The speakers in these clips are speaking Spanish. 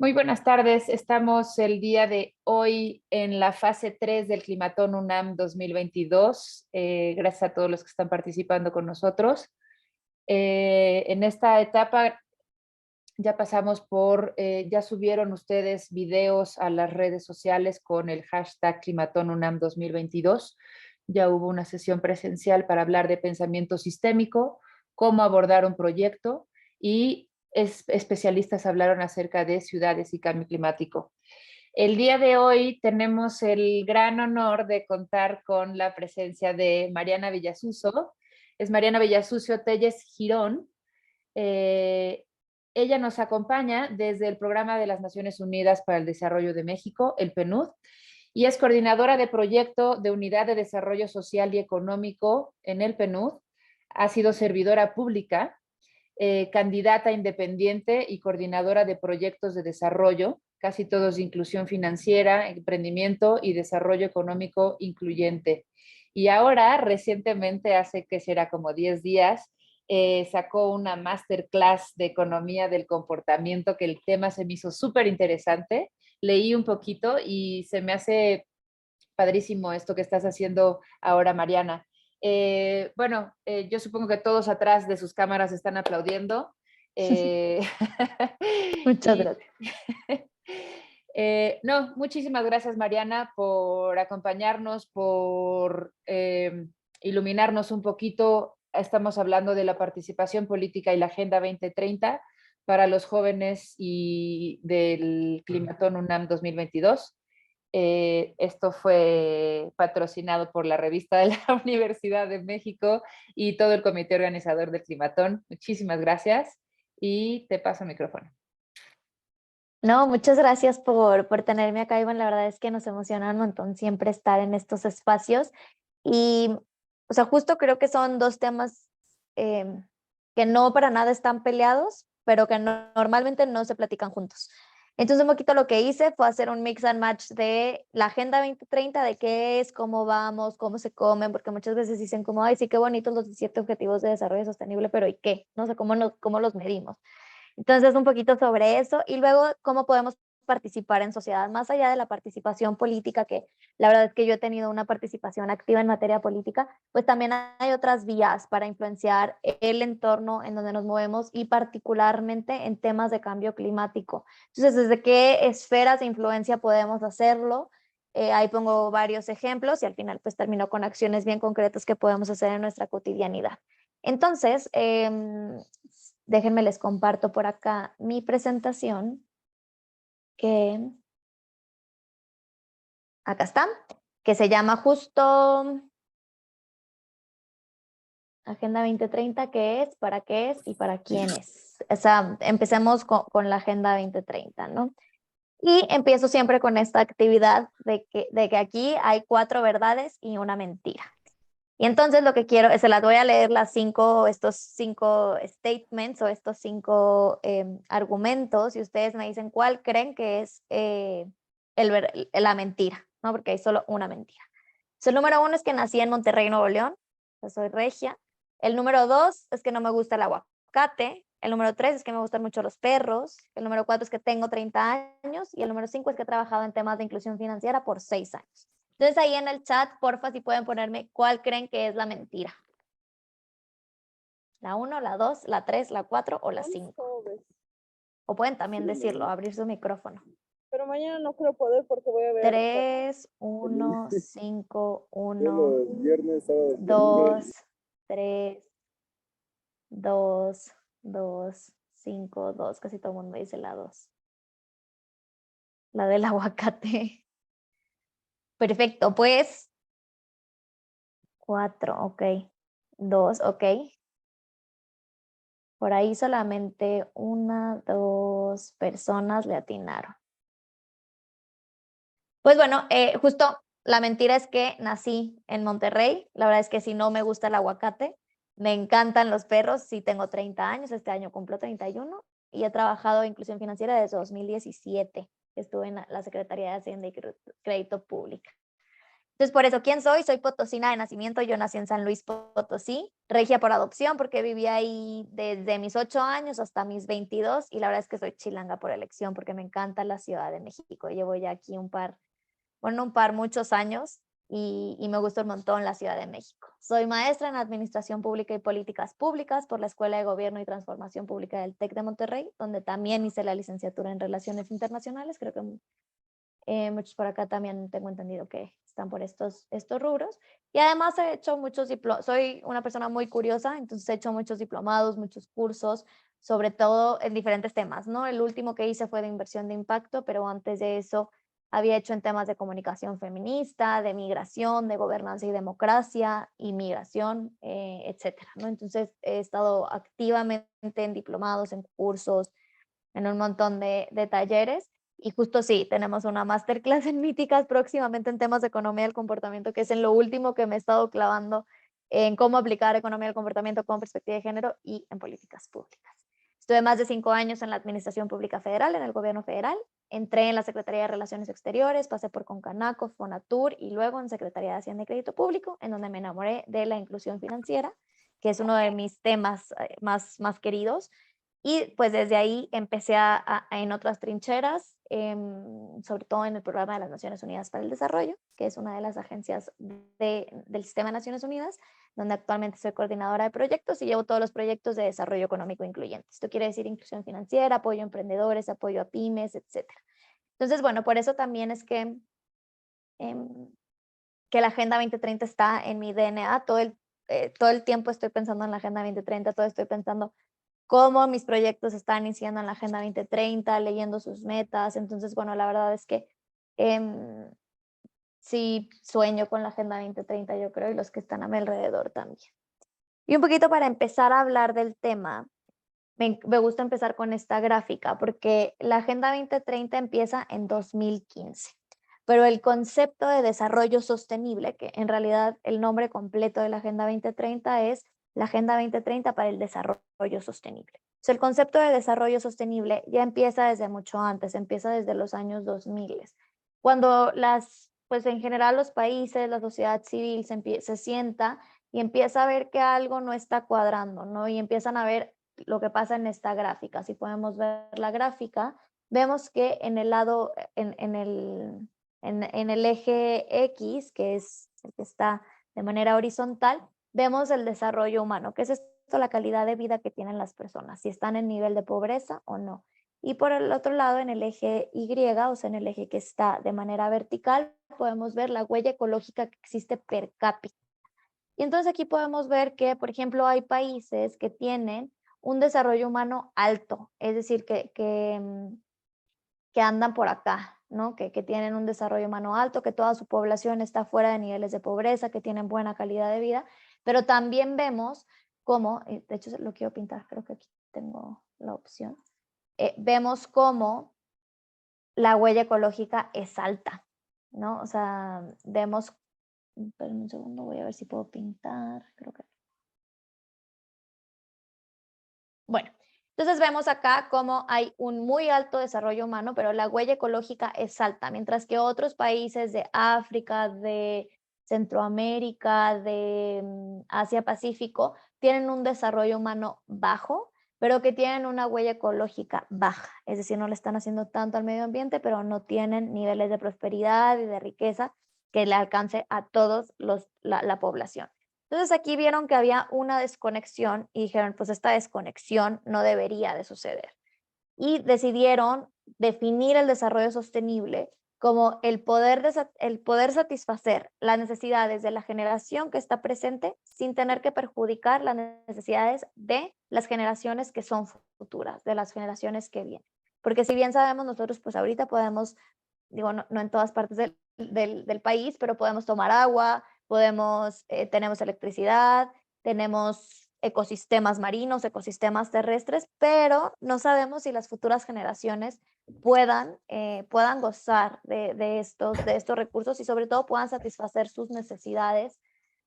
Muy buenas tardes. Estamos el día de hoy en la fase 3 del Climatón UNAM 2022. Gracias a todos los que están participando con nosotros. En esta etapa ya pasamos ya subieron ustedes videos a las redes sociales con el hashtag Climatón UNAM 2022. Ya hubo una sesión presencial para hablar de pensamiento sistémico, cómo abordar un proyecto y especialistas hablaron acerca de ciudades y cambio climático. El día de hoy tenemos el gran honor de contar con la presencia de Mariana Villasuso. Es Mariana Villasuso Telles Girón. Eh, Ella nos acompaña desde el Programa de las Naciones Unidas para el Desarrollo de México, el PNUD, y es coordinadora de proyecto de Unidad de Desarrollo Social y Económico en el PNUD. Ha sido servidora pública, candidata independiente y coordinadora de proyectos de desarrollo, casi todos de inclusión financiera, emprendimiento y desarrollo económico incluyente. Y ahora, recientemente, hace que será como 10 días, sacó una masterclass de economía del comportamiento, que el tema se me hizo súper interesante. Leí un poquito y se me hace padrísimo esto que estás haciendo ahora, Mariana. Yo supongo que todos atrás de sus cámaras están aplaudiendo. Eh, Muchas y gracias. no, muchísimas gracias, Mariana, por acompañarnos, por iluminarnos un poquito. Estamos hablando de la participación política y la Agenda 2030 para los jóvenes y del Climatón UNAM 2022. Esto fue patrocinado por la revista de la Universidad de México y todo el comité organizador del Climatón. Muchísimas gracias y te paso el micrófono. No, muchas gracias por tenerme acá, Iván. La verdad es que nos emociona un montón siempre estar en estos espacios. Y, o sea, justo creo que son dos temas que no para nada están peleados, pero que normalmente no se platican juntos. Entonces, un poquito lo que hice fue hacer un mix and match de la Agenda 2030, de qué es, cómo vamos, cómo se comen, porque muchas veces dicen como, ay, sí, qué bonitos los 17 Objetivos de Desarrollo Sostenible, pero ¿y qué? No sé, cómo los medimos. Entonces, un poquito sobre eso y luego cómo podemos participar en sociedad, más allá de la participación política, que la verdad es que yo he tenido una participación activa en materia política, pues también hay otras vías para influenciar el entorno en donde nos movemos y particularmente en temas de cambio climático. Entonces, ¿desde qué esferas de influencia podemos hacerlo? Ahí pongo varios ejemplos y al final pues termino con acciones bien concretas que podemos hacer en nuestra cotidianidad. Entonces, déjenme les comparto por acá mi presentación, que acá está, que se llama justo Agenda 2030, ¿qué es? ¿Para qué es? ¿Y para quién es? O sea, empecemos con la Agenda 2030, ¿no? Y empiezo siempre con esta actividad de que aquí hay 4 verdades y una mentira. Y entonces lo que quiero, se las voy a leer estos 5 statements o estos 5 argumentos y ustedes me dicen cuál creen que es la mentira, ¿no? Porque hay solo una mentira. Entonces, el número 1 es que nací en Monterrey, Nuevo León, yo soy regia. El número 2 es que no me gusta el aguacate. El número 3 es que me gustan mucho los perros. El número 4 es que tengo 30 años. Y el número 5 es que he trabajado en temas de inclusión financiera por 6 años. Entonces ahí en el chat, porfa, si pueden ponerme cuál creen que es la mentira. La 1, la 2, la 3, la 4 o la 5. O pueden también decirlo, abrir su micrófono. Pero mañana no creo poder porque voy a ver. 3, 1, 5, 1, 2, 3, 2, 2, 5, 2. Casi todo el mundo dice la 2. La del aguacate. Perfecto, pues 4, ok. 2, ok. Por ahí solamente 1, 2 personas le atinaron. Pues bueno, justo la mentira es que nací en Monterrey. La verdad es que si no me gusta el aguacate, me encantan los perros. Sí tengo 30 años, este año cumplo 31 y he trabajado en inclusión financiera desde 2017. Estuve en la Secretaría de Hacienda y Crédito Público. Entonces, por eso, ¿quién soy? Soy potosina de nacimiento, yo nací en San Luis Potosí, regia por adopción porque viví ahí desde mis 8 años hasta mis 22 y la verdad es que soy chilanga por elección porque me encanta la Ciudad de México. Llevo ya aquí muchos años y me gusta un montón la Ciudad de México. Soy maestra en Administración Pública y Políticas Públicas por la Escuela de Gobierno y Transformación Pública del TEC de Monterrey, donde también hice la licenciatura en Relaciones Internacionales. Creo que muchos por acá también tengo entendido que están por estos rubros. Y además he hecho muchos diplomados, soy una persona muy curiosa, entonces he hecho muchos diplomados, muchos cursos, sobre todo en diferentes temas, ¿no? El último que hice fue de inversión de impacto, pero antes de eso había hecho en temas de comunicación feminista, de migración, de gobernanza y democracia, inmigración, etcétera, ¿no? Entonces he estado activamente en diplomados, en cursos, en un montón de talleres. Y justo sí, tenemos una masterclass en míticas próximamente en temas de economía del comportamiento, que es en lo último que me he estado clavando en cómo aplicar economía del comportamiento con perspectiva de género y en políticas públicas. Estuve más de 5 años en la Administración Pública Federal, en el gobierno federal. Entré en la Secretaría de Relaciones Exteriores, pasé por Concanaco, Fonatur y luego en Secretaría de Hacienda y Crédito Público, en donde me enamoré de la inclusión financiera, que es uno de mis temas más queridos. Y pues desde ahí empecé en otras trincheras, sobre todo en el Programa de las Naciones Unidas para el Desarrollo, que es una de las agencias del Sistema de Naciones Unidas, donde actualmente soy coordinadora de proyectos y llevo todos los proyectos de desarrollo económico incluyente. Esto quiere decir inclusión financiera, apoyo a emprendedores, apoyo a pymes, etc. Entonces, bueno, por eso también es que la Agenda 2030 está en mi DNA. Todo el tiempo estoy pensando en la Agenda 2030, todo estoy pensando cómo mis proyectos están iniciando en la Agenda 2030, leyendo sus metas. Entonces, bueno, la verdad es que sí sueño con la Agenda 2030, yo creo, y los que están a mi alrededor también. Y un poquito para empezar a hablar del tema, me gusta empezar con esta gráfica, porque la Agenda 2030 empieza en 2015, pero el concepto de desarrollo sostenible, que en realidad el nombre completo de la Agenda 2030 es la Agenda 2030 para el Desarrollo Sostenible. Entonces, el concepto de desarrollo sostenible ya empieza desde mucho antes, empieza desde los años 2000, cuando pues en general los países, la sociedad civil se sienta y empieza a ver que algo no está cuadrando, ¿no? Y empiezan a ver lo que pasa en esta gráfica. Si podemos ver la gráfica, vemos que en el lado, en el eje X, que es el que está de manera horizontal, vemos el desarrollo humano, que es esto, la calidad de vida que tienen las personas, si están en nivel de pobreza o no. Y por el otro lado, en el eje Y, o sea, en el eje que está de manera vertical, podemos ver la huella ecológica que existe per cápita. Y entonces aquí podemos ver que, por ejemplo, hay países que tienen un desarrollo humano alto, es decir, que andan por acá, ¿no? Que tienen un desarrollo humano alto, que toda su población está fuera de niveles de pobreza, que tienen buena calidad de vida, pero también vemos cómo, de hecho lo quiero pintar, creo que aquí tengo la opción, vemos cómo la huella ecológica es alta, ¿no? O sea, vemos, espérenme un segundo, voy a ver si puedo pintar, creo que. Bueno, entonces vemos acá cómo hay un muy alto desarrollo humano, pero la huella ecológica es alta, mientras que otros países de África, de Centroamérica, de Asia-Pacífico, tienen un desarrollo humano bajo, pero que tienen una huella ecológica baja. Es decir, no le están haciendo tanto al medio ambiente, pero no tienen niveles de prosperidad y de riqueza que le alcance a todos la población. Entonces aquí vieron que había una desconexión y dijeron, pues esta desconexión no debería de suceder. Y decidieron definir el desarrollo sostenible como el poder satisfacer las necesidades de la generación que está presente sin tener que perjudicar las necesidades de las generaciones que son futuras, de las generaciones que vienen. Porque si bien sabemos nosotros, pues ahorita podemos, digo, no en todas partes del país, pero podemos tomar agua, tenemos electricidad, tenemos ecosistemas marinos, ecosistemas terrestres, pero no sabemos si las futuras generaciones puedan gozar de estos recursos y sobre todo puedan satisfacer sus necesidades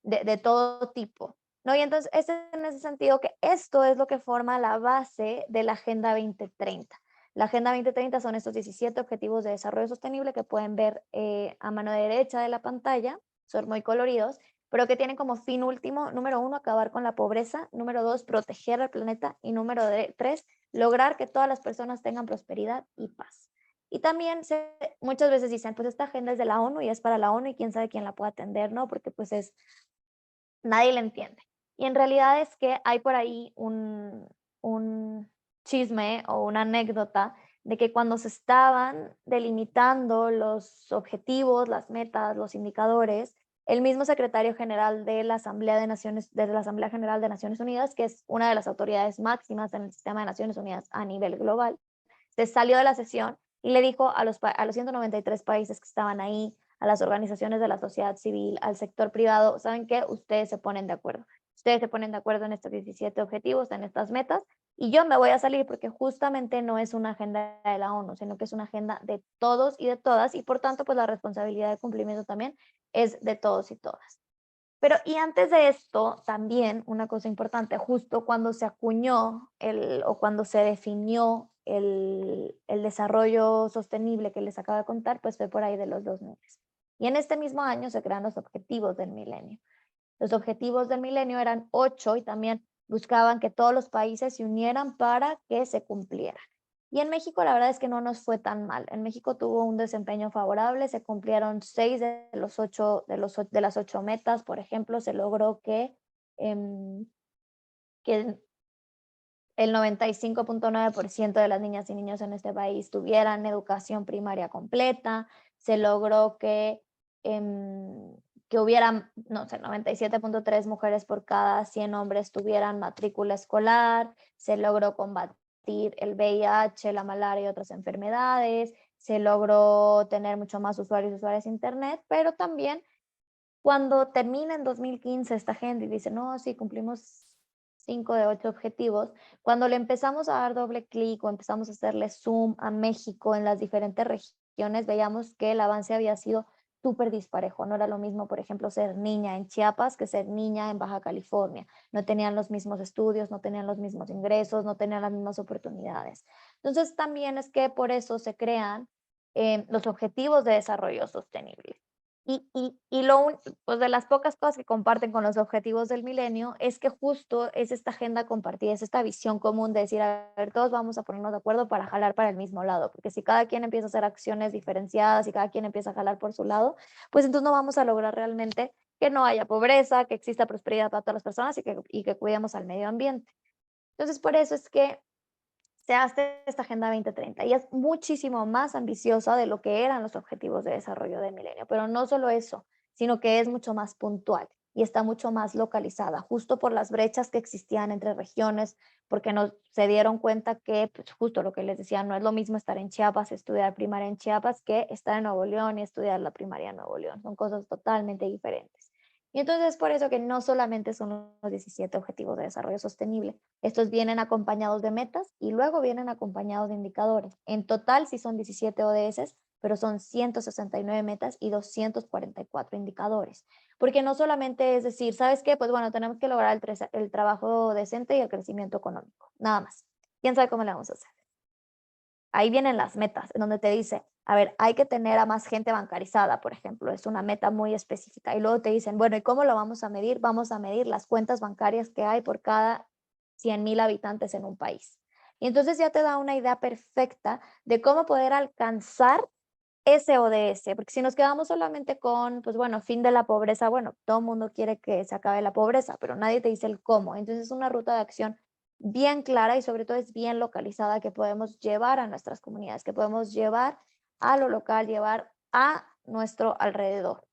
de todo tipo, ¿no? Y entonces es en ese sentido que esto es lo que forma la base de la Agenda 2030. La Agenda 2030 son estos 17 Objetivos de Desarrollo Sostenible que pueden ver a mano derecha de la pantalla. son muy coloridos, pero que tienen como fin último, número 1, acabar con la pobreza, número 2, proteger al planeta y número 3, lograr que todas las personas tengan prosperidad y paz. Y también muchas veces dicen, pues esta agenda es de la ONU y es para la ONU y quién sabe quién la puede atender, ¿no? Porque pues nadie la entiende. Y en realidad es que hay por ahí un chisme o una anécdota de que cuando se estaban delimitando los objetivos, las metas, los indicadores, el mismo secretario general de la Asamblea General de Naciones Unidas, que es una de las autoridades máximas en el sistema de Naciones Unidas a nivel global, se salió de la sesión y le dijo a los 193 países que estaban ahí, a las organizaciones de la sociedad civil, al sector privado, ¿saben qué? Ustedes se ponen de acuerdo. Ustedes se ponen de acuerdo en estos 17 objetivos, en estas metas, y yo me voy a salir porque justamente no es una agenda de la ONU, sino que es una agenda de todos y de todas, y por tanto, pues la responsabilidad de cumplimiento también es de todos y todas. Pero y antes de esto, también una cosa importante, justo cuando se acuñó o cuando se definió el desarrollo sostenible que les acabo de contar, pues fue por ahí de los 2000. Y en este mismo año se crean los objetivos del milenio. Los objetivos del milenio eran 8 y también buscaban que todos los países se unieran para que se cumplieran. Y en México la verdad es que no nos fue tan mal. En México tuvo un desempeño favorable, se cumplieron 6 de las 8 metas. Por ejemplo, se logró que el 95.9% de las niñas y niños en este país tuvieran educación primaria completa. Se logró que hubieran, no sé, 97.3 mujeres por cada 100 hombres tuvieran matrícula escolar. Se logró combatir el VIH, la malaria y otras enfermedades. Se logró tener mucho más usuarios y usuarias de Internet, pero también cuando termina en 2015 esta agenda y dice, no, sí, cumplimos 5 de 8 objetivos, cuando le empezamos a dar doble clic o empezamos a hacerle zoom a México en las diferentes regiones, veíamos que el avance había sido súper disparejo. No era lo mismo, por ejemplo, ser niña en Chiapas que ser niña en Baja California. No tenían los mismos estudios, no tenían los mismos ingresos, no tenían las mismas oportunidades. Entonces, también es que por eso se crean los objetivos de desarrollo sostenible. Pues de las pocas cosas que comparten con los objetivos del milenio es que justo es esta agenda compartida, es esta visión común de decir, a ver, todos vamos a ponernos de acuerdo para jalar para el mismo lado, porque si cada quien empieza a hacer acciones diferenciadas y cada quien empieza a jalar por su lado, pues entonces no vamos a lograr realmente que no haya pobreza, que exista prosperidad para todas las personas y que cuidemos al medio ambiente. Entonces, por eso es que se hace esta Agenda 2030 y es muchísimo más ambiciosa de lo que eran los objetivos de desarrollo del milenio. Pero no solo eso, sino que es mucho más puntual y está mucho más localizada, justo por las brechas que existían entre regiones, porque se dieron cuenta que, pues, justo lo que les decía, no es lo mismo estar en Chiapas, estudiar primaria en Chiapas, que estar en Nuevo León y estudiar la primaria en Nuevo León. Son cosas totalmente diferentes. Y entonces es por eso que no solamente son los 17 Objetivos de Desarrollo Sostenible, estos vienen acompañados de metas y luego vienen acompañados de indicadores. En total sí son 17 ODS, pero son 169 metas y 244 indicadores. Porque no solamente es decir, ¿sabes qué? Pues bueno, tenemos que lograr el trabajo decente y el crecimiento económico, nada más. ¿Quién sabe cómo le vamos a hacer? Ahí vienen las metas, en donde te dice, a ver, hay que tener a más gente bancarizada, por ejemplo, es una meta muy específica. Y luego te dicen, bueno, ¿y cómo lo vamos a medir? Vamos a medir las cuentas bancarias que hay por cada 100,000 habitantes en un país. Y entonces ya te da una idea perfecta de cómo poder alcanzar ese ODS, porque si nos quedamos solamente con, pues bueno, fin de la pobreza, bueno, todo el mundo quiere que se acabe la pobreza, pero nadie te dice el cómo. Entonces es una ruta de acción bien clara y sobre todo es bien localizada que podemos llevar a nuestras comunidades, que podemos llevar a lo local, llevar a nuestro alrededor.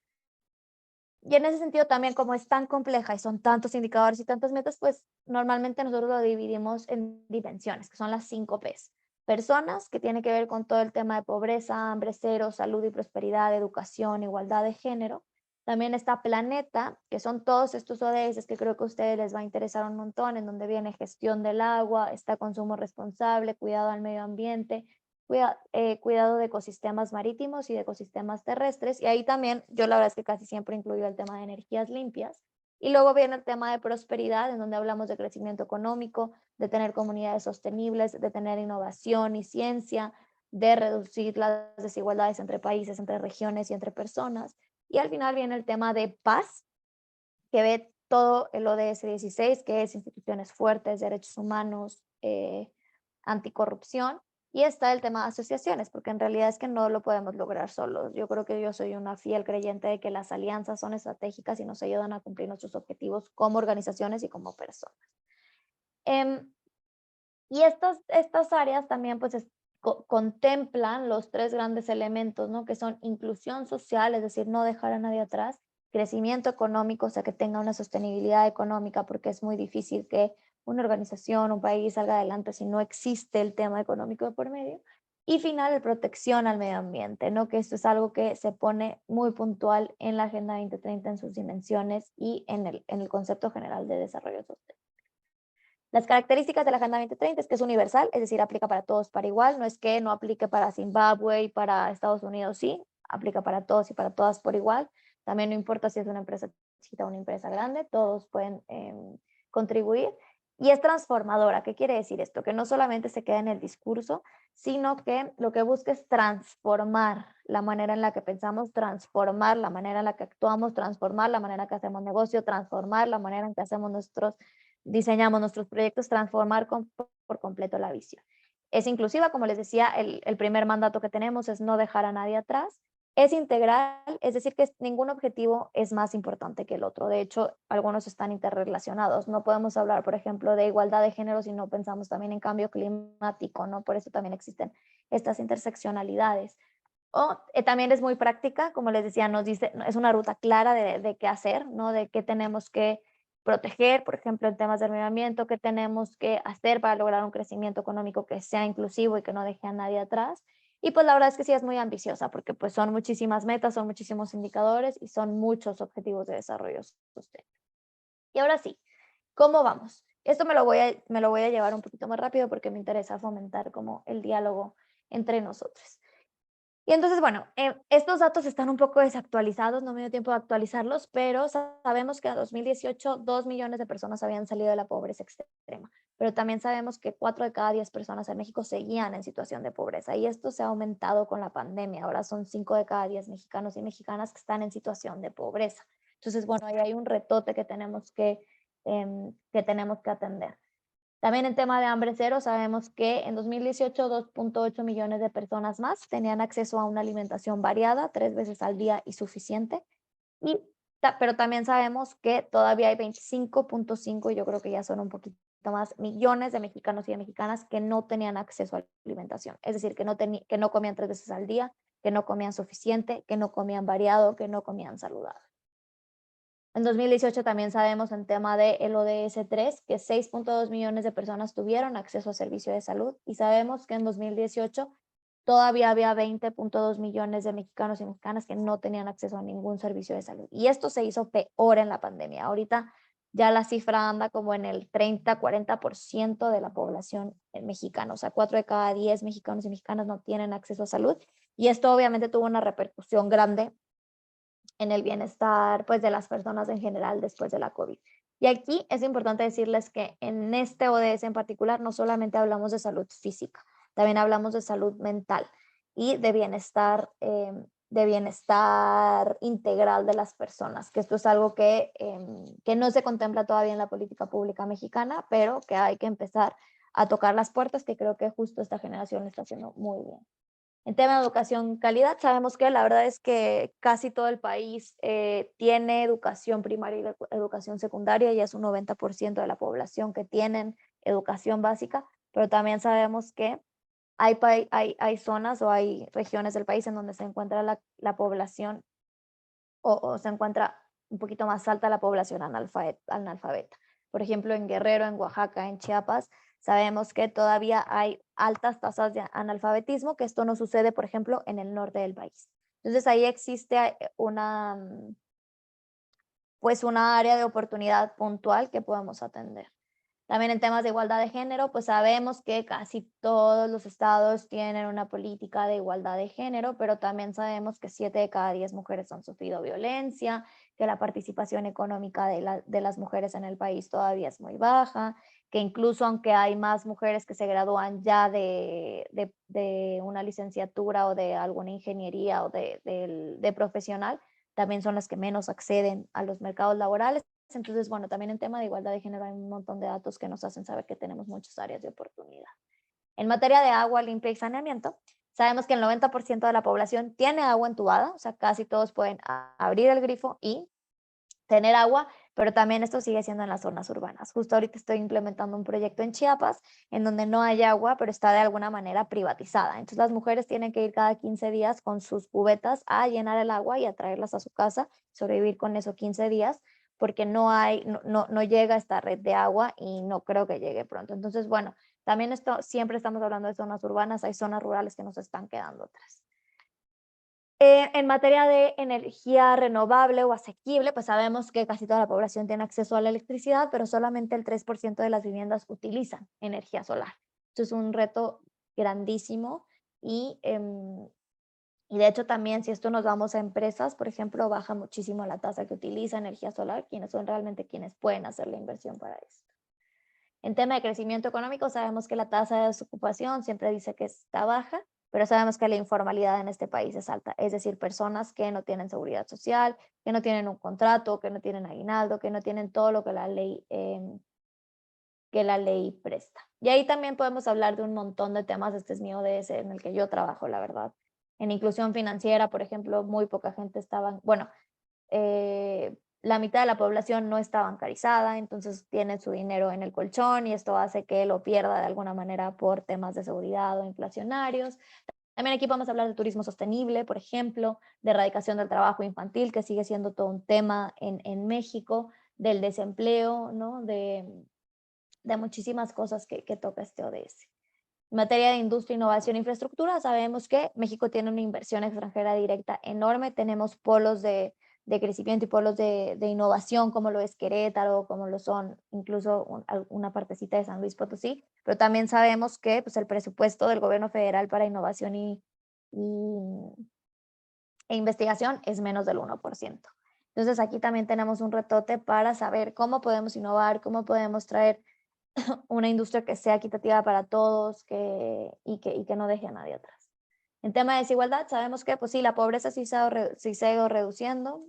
Y en ese sentido también, como es tan compleja y son tantos indicadores y tantas metas, pues normalmente nosotros lo dividimos en dimensiones, que son las 5 Ps. Personas, que tiene que ver con todo el tema de pobreza, hambre cero, salud y prosperidad, educación, igualdad de género. También está planeta, que son todos estos ODS que creo que a ustedes les va a interesar un montón, en donde viene gestión del agua, está consumo responsable, cuidado al medio ambiente, cuidado de ecosistemas marítimos y de ecosistemas terrestres. Y ahí también yo la verdad es que casi siempre incluyo el tema de energías limpias. Y luego viene el tema de prosperidad, en donde hablamos de crecimiento económico, de tener comunidades sostenibles, de tener innovación y ciencia, de reducir las desigualdades entre países, entre regiones y entre personas. Y al final viene el tema de paz, que ve todo el ODS 16, que es instituciones fuertes, derechos humanos, anticorrupción. Y está el tema de asociaciones, porque en realidad es que no lo podemos lograr solos. Yo creo que yo soy una fiel creyente de que las alianzas son estratégicas y nos ayudan a cumplir nuestros objetivos como organizaciones y como personas. Em, y estas áreas también pues contemplan los tres grandes elementos, ¿no? Que son inclusión social, es decir, no dejar a nadie atrás, crecimiento económico, o sea, que tenga una sostenibilidad económica, porque es muy difícil que una organización, un país salga adelante si no existe el tema económico de por medio. Y final, protección al medio ambiente, ¿no? Que esto es algo que se pone muy puntual en la Agenda 2030 en sus dimensiones y en el concepto general de desarrollo sostenible. Las características de la Agenda 2030 es que es universal, es decir, aplica para todos para igual, no es que no aplique para Zimbabue y para Estados Unidos, sí, aplica para todos y para todas por igual. También no importa si es una empresa chiquita o una empresa grande, todos pueden contribuir. Y es transformadora. ¿Qué quiere decir esto? Que no solamente se queda en el discurso, sino que lo que busca es transformar la manera en la que pensamos, transformar la manera en la que actuamos, transformar la manera en que hacemos negocio, transformar la manera en que diseñamos nuestros proyectos, transformar por completo la visión. Es inclusiva, como les decía, el primer mandato que tenemos es no dejar a nadie atrás. Es integral, es decir, que ningún objetivo es más importante que el otro. De hecho, algunos están interrelacionados. No podemos hablar, por ejemplo, de igualdad de género si no pensamos también en cambio climático, ¿no? Por eso también existen estas interseccionalidades. O también es muy práctica, como les decía, nos dice, es una ruta clara de qué hacer, ¿no? De qué tenemos que proteger, por ejemplo, en temas del medio ambiente, qué tenemos que hacer para lograr un crecimiento económico que sea inclusivo y que no deje a nadie atrás. Y pues la verdad es que sí es muy ambiciosa porque pues son muchísimas metas, son muchísimos indicadores y son muchos objetivos de desarrollo sostenible. Y ahora sí, ¿cómo vamos? Esto me lo voy a llevar un poquito más rápido porque me interesa fomentar como el diálogo entre nosotros. Y entonces, bueno, estos datos están un poco desactualizados, no me dio tiempo de actualizarlos, pero sabemos que en 2018 2 millones de personas habían salido de la pobreza extrema, pero también sabemos que 4 de cada 10 personas en México seguían en situación de pobreza y esto se ha aumentado con la pandemia. Ahora son 5 de cada 10 mexicanos y mexicanas que están en situación de pobreza. Entonces, bueno, ahí hay un retote que tenemos que atender. También en tema de hambre cero, sabemos que en 2018 2.8 millones de personas más tenían acceso a una alimentación variada, 3 veces al día y suficiente. Pero también sabemos que todavía hay 25.5, yo creo que ya son un poquito más, millones de mexicanos y de mexicanas que no tenían acceso a la alimentación. Es decir, que no comían 3 veces al día, que no comían suficiente, que no comían variado, que no comían saludable. En 2018 también sabemos en tema de el ODS 3 que 6.2 millones de personas tuvieron acceso a servicio de salud y sabemos que en 2018 todavía había 20.2 millones de mexicanos y mexicanas que no tenían acceso a ningún servicio de salud. Y esto se hizo peor en la pandemia. Ahorita ya la cifra anda como en el 30-40% de la población mexicana. O sea, 4 de cada 10 mexicanos y mexicanas no tienen acceso a salud. Y esto obviamente tuvo una repercusión grande en el bienestar pues, de las personas en general después de la COVID. Y aquí es importante decirles que en este ODS en particular no solamente hablamos de salud física, también hablamos de salud mental y de bienestar integral de las personas, que esto es algo que no se contempla todavía en la política pública mexicana, pero que hay que empezar a tocar las puertas, que creo que justo esta generación lo está haciendo muy bien. En tema de educación calidad, sabemos que la verdad es que casi todo el país tiene educación primaria y educación secundaria, y es un 90% de la población que tienen educación básica, pero también sabemos que hay zonas o hay regiones del país en donde se encuentra la población o se encuentra un poquito más alta la población analfabeta. Por ejemplo, en Guerrero, en Oaxaca, en Chiapas, sabemos que todavía hay altas tasas de analfabetismo, que esto no sucede, por ejemplo, en el norte del país. Entonces ahí existe pues una área de oportunidad puntual que podemos atender. También en temas de igualdad de género, pues sabemos que casi todos los estados tienen una política de igualdad de género, pero también sabemos que 7 de cada 10 mujeres han sufrido violencia, que la participación económica de las mujeres en el país todavía es muy baja, que incluso aunque hay más mujeres que se gradúan ya de una licenciatura o de alguna ingeniería o de profesional, también son las que menos acceden a los mercados laborales. Entonces, bueno, también en tema de igualdad de género hay un montón de datos que nos hacen saber que tenemos muchas áreas de oportunidad. En materia de agua limpia y saneamiento, sabemos que el 90% de la población tiene agua entubada, o sea, casi todos pueden abrir el grifo y tener agua, pero también esto sigue siendo en las zonas urbanas. Justo ahorita estoy implementando un proyecto en Chiapas en donde no hay agua, pero está de alguna manera privatizada. Entonces las mujeres tienen que ir cada 15 días con sus cubetas a llenar el agua y a traerlas a su casa, sobrevivir con eso 15 días, porque no llega esta red de agua y no creo que llegue pronto. Entonces, bueno, también esto, siempre estamos hablando de zonas urbanas, hay zonas rurales que nos están quedando atrás. En materia de energía renovable o asequible, pues sabemos que casi toda la población tiene acceso a la electricidad, pero solamente el 3% de las viviendas utilizan energía solar. Esto es un reto grandísimo y de hecho también si esto nos vamos a empresas, por ejemplo, baja muchísimo la tasa que utiliza energía solar, quienes son realmente quienes pueden hacer la inversión para esto. En tema de crecimiento económico, sabemos que la tasa de desocupación siempre dice que está baja, pero sabemos que la informalidad en este país es alta, es decir, personas que no tienen seguridad social, que no tienen un contrato, que no tienen aguinaldo, que no tienen todo lo que la ley presta. Y ahí también podemos hablar de un montón de temas, este es mi ODS en el que yo trabajo, la verdad. En inclusión financiera, por ejemplo, muy poca gente estaba, bueno, la mitad de la población no está bancarizada, entonces tiene su dinero en el colchón y esto hace que lo pierda de alguna manera por temas de seguridad o inflacionarios. También aquí vamos a hablar de turismo sostenible, por ejemplo, de erradicación del trabajo infantil, que sigue siendo todo un tema en México, del desempleo, ¿no? De muchísimas cosas que toca este ODS. En materia de industria, innovación e infraestructura, sabemos que México tiene una inversión extranjera directa enorme, tenemos polos de crecimiento y polos de innovación como lo es Querétaro, como lo son incluso una partecita de San Luis Potosí, pero también sabemos que pues, el presupuesto del gobierno federal para innovación e investigación es menos del 1%. Entonces aquí también tenemos un retote para saber cómo podemos innovar, cómo podemos traer una industria que sea equitativa para todos y que no deje a nadie atrás. En tema de desigualdad, sabemos que pues sí, la pobreza sí se ha ido reduciendo.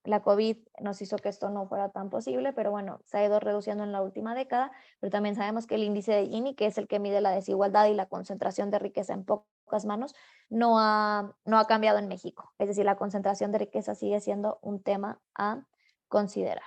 La COVID nos hizo que esto no fuera tan posible, pero bueno, se ha ido reduciendo en la última década, pero también sabemos que el índice de Gini, que es el que mide la desigualdad y la concentración de riqueza en pocas manos, no ha cambiado en México. Es decir, la concentración de riqueza sigue siendo un tema a considerar.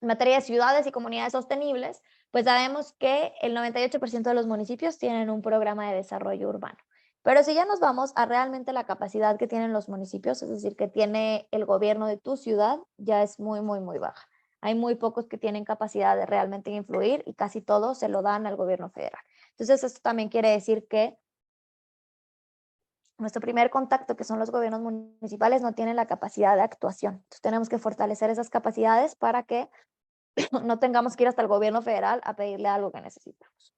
En materia de ciudades y comunidades sostenibles, pues sabemos que el 98% de los municipios tienen un programa de desarrollo urbano. Pero si ya nos vamos a realmente la capacidad que tienen los municipios, es decir, que tiene el gobierno de tu ciudad, ya es muy, muy, muy baja. Hay muy pocos que tienen capacidad de realmente influir y casi todos se lo dan al gobierno federal. Entonces, esto también quiere decir que nuestro primer contacto, que son los gobiernos municipales, no tienen la capacidad de actuación. Entonces, tenemos que fortalecer esas capacidades para que no tengamos que ir hasta el gobierno federal a pedirle algo que necesitamos.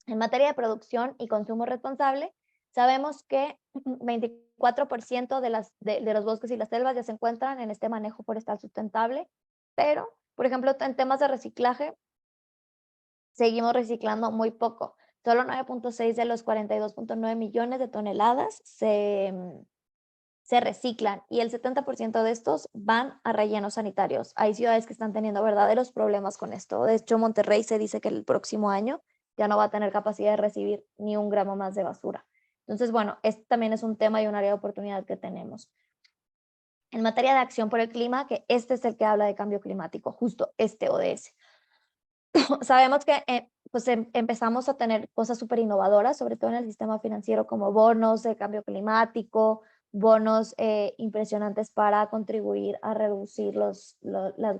En materia de producción y consumo responsable, sabemos que 24% de los bosques y las selvas ya se encuentran en este manejo forestal sustentable, pero, por ejemplo, en temas de reciclaje, seguimos reciclando muy poco. Solo 9.6 de los 42.9 millones de toneladas se reciclan y el 70% de estos van a rellenos sanitarios. Hay ciudades que están teniendo verdaderos problemas con esto. De hecho, Monterrey se dice que el próximo año ya no va a tener capacidad de recibir ni un gramo más de basura. Entonces, bueno, este también es un tema y un área de oportunidad que tenemos. En materia de acción por el clima, que este es el que habla de cambio climático, justo este ODS. Sabemos que pues empezamos a tener cosas súper innovadoras, sobre todo en el sistema financiero, como bonos de cambio climático, bonos impresionantes para contribuir a reducir las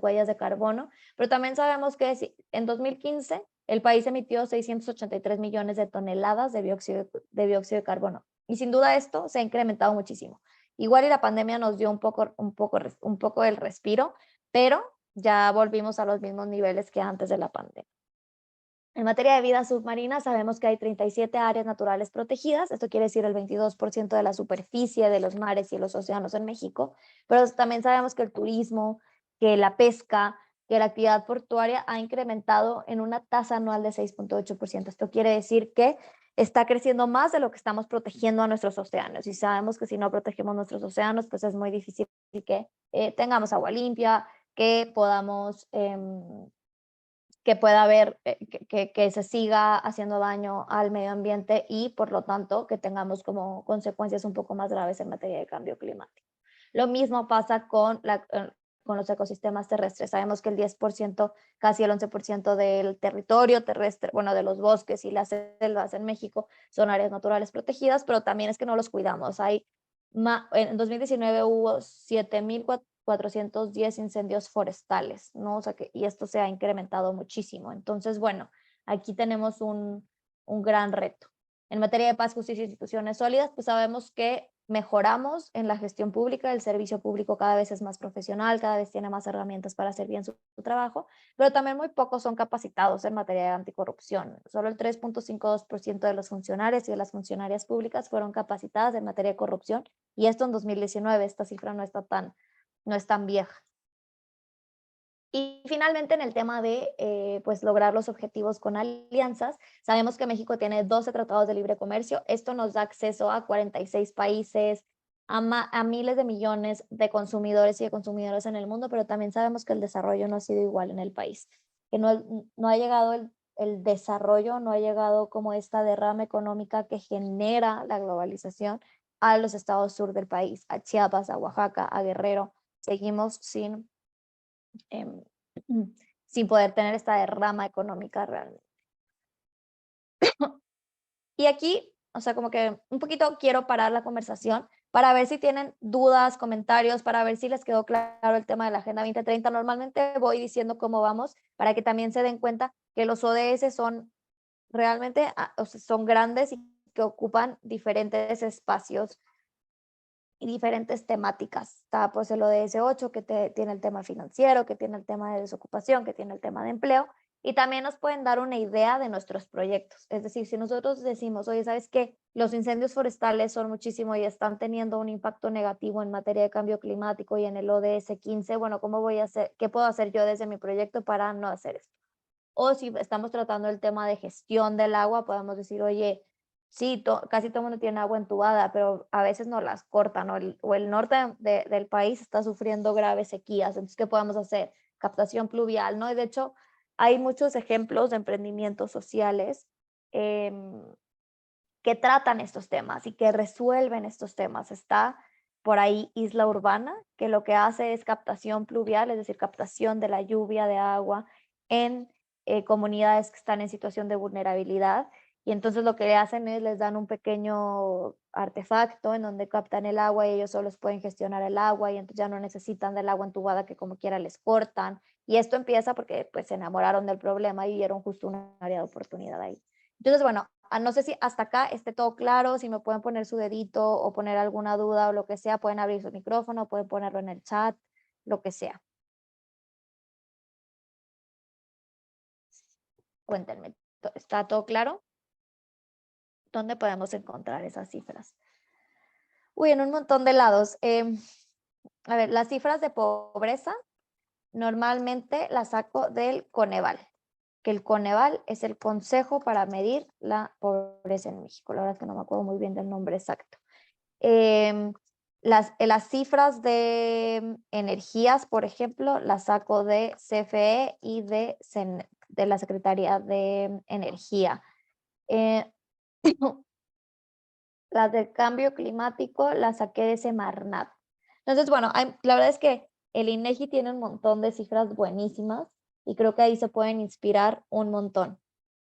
huellas de carbono, pero también sabemos que en 2015 el país emitió 683 millones de toneladas de dióxido de carbono y sin duda esto se ha incrementado muchísimo. Igual y la pandemia nos dio un poco el respiro, pero ya volvimos a los mismos niveles que antes de la pandemia. En materia de vida submarina, sabemos que hay 37 áreas naturales protegidas, esto quiere decir el 22% de la superficie de los mares y los océanos en México, pero también sabemos que el turismo, que la pesca, que la actividad portuaria ha incrementado en una tasa anual de 6.8%. Esto quiere decir que está creciendo más de lo que estamos protegiendo a nuestros océanos. Y sabemos que si no protegemos nuestros océanos, pues es muy difícil que tengamos agua limpia, que podamos, que pueda haber, que se siga haciendo daño al medio ambiente y por lo tanto que tengamos como consecuencias un poco más graves en materia de cambio climático. Lo mismo pasa con los ecosistemas terrestres. Sabemos que el 10%, casi el 11% del territorio terrestre, bueno, de los bosques y las selvas en México son áreas naturales protegidas, pero también es que no los cuidamos. En 2019 hubo 7,410 incendios forestales, ¿no? O sea y esto se ha incrementado muchísimo. Entonces, bueno, aquí tenemos un gran reto. En materia de paz, justicia e instituciones sólidas, pues sabemos que mejoramos en la gestión pública, el servicio público cada vez es más profesional, cada vez tiene más herramientas para hacer bien su trabajo, pero también muy pocos son capacitados en materia de anticorrupción. Solo el 3,52% de los funcionarios y de las funcionarias públicas fueron capacitadas en materia de corrupción, y esto en 2019, esta cifra no es tan vieja. Y finalmente en el tema de pues lograr los objetivos con alianzas, sabemos que México tiene 12 tratados de libre comercio. Esto nos da acceso a 46 países, a miles de millones de consumidores y de consumidoras en el mundo, pero también sabemos que el desarrollo no ha sido igual en el país, que no ha llegado el desarrollo, no ha llegado como esta derrama económica que genera la globalización a los estados sur del país, a Chiapas, a Oaxaca, a Guerrero. Seguimos em, sin poder tener esta derrama económica realmente. Y aquí, o sea, como que un poquito quiero parar la conversación para ver si tienen dudas, comentarios, para ver si les quedó claro el tema de la Agenda 2030. Normalmente voy diciendo cómo vamos para que también se den cuenta que los ODS son realmente, o sea, son grandes y que ocupan diferentes espacios y diferentes temáticas. Está pues el ODS 8 que tiene el tema financiero, que tiene el tema de desocupación, que tiene el tema de empleo, y también nos pueden dar una idea de nuestros proyectos. Es decir, si nosotros decimos, oye, ¿sabes qué? Los incendios forestales son muchísimo y están teniendo un impacto negativo en materia de cambio climático y en el ODS 15, bueno, ¿cómo voy a hacer? ¿Qué puedo hacer yo desde mi proyecto para no hacer esto? O si estamos tratando el tema de gestión del agua, podemos decir, oye, sí, casi todo el mundo tiene agua entubada, pero a veces no las cortan, o el norte del país está sufriendo graves sequías. Entonces, ¿qué podemos hacer? Captación pluvial, ¿no? Y de hecho, hay muchos ejemplos de emprendimientos sociales que tratan estos temas y que resuelven estos temas. Está por ahí Isla Urbana, que lo que hace es captación pluvial, es decir, captación de la lluvia de agua en comunidades que están en situación de vulnerabilidad. Y entonces lo que hacen es les dan un pequeño artefacto en donde captan el agua y ellos solos pueden gestionar el agua y entonces ya no necesitan del agua entubada que como quiera les cortan. Y esto empieza porque pues se enamoraron del problema y vieron justo un área de oportunidad ahí. Entonces, bueno, no sé si hasta acá esté todo claro, si me pueden poner su dedito o poner alguna duda o lo que sea, pueden abrir su micrófono, pueden ponerlo en el chat, lo que sea. Cuéntenme, ¿está todo claro? ¿Dónde podemos encontrar esas cifras? Uy, en un montón de lados. A ver, las cifras de pobreza normalmente las saco del Coneval, que el Coneval es el Consejo para Medir la Pobreza en México. La verdad es que no me acuerdo muy bien del nombre exacto. Las cifras de energías, por ejemplo, las saco de CFE y de la Secretaría de Energía. Las de cambio climático las saqué de Semarnat. Entonces, bueno, la verdad es que el INEGI tiene un montón de cifras buenísimas y creo que ahí se pueden inspirar un montón,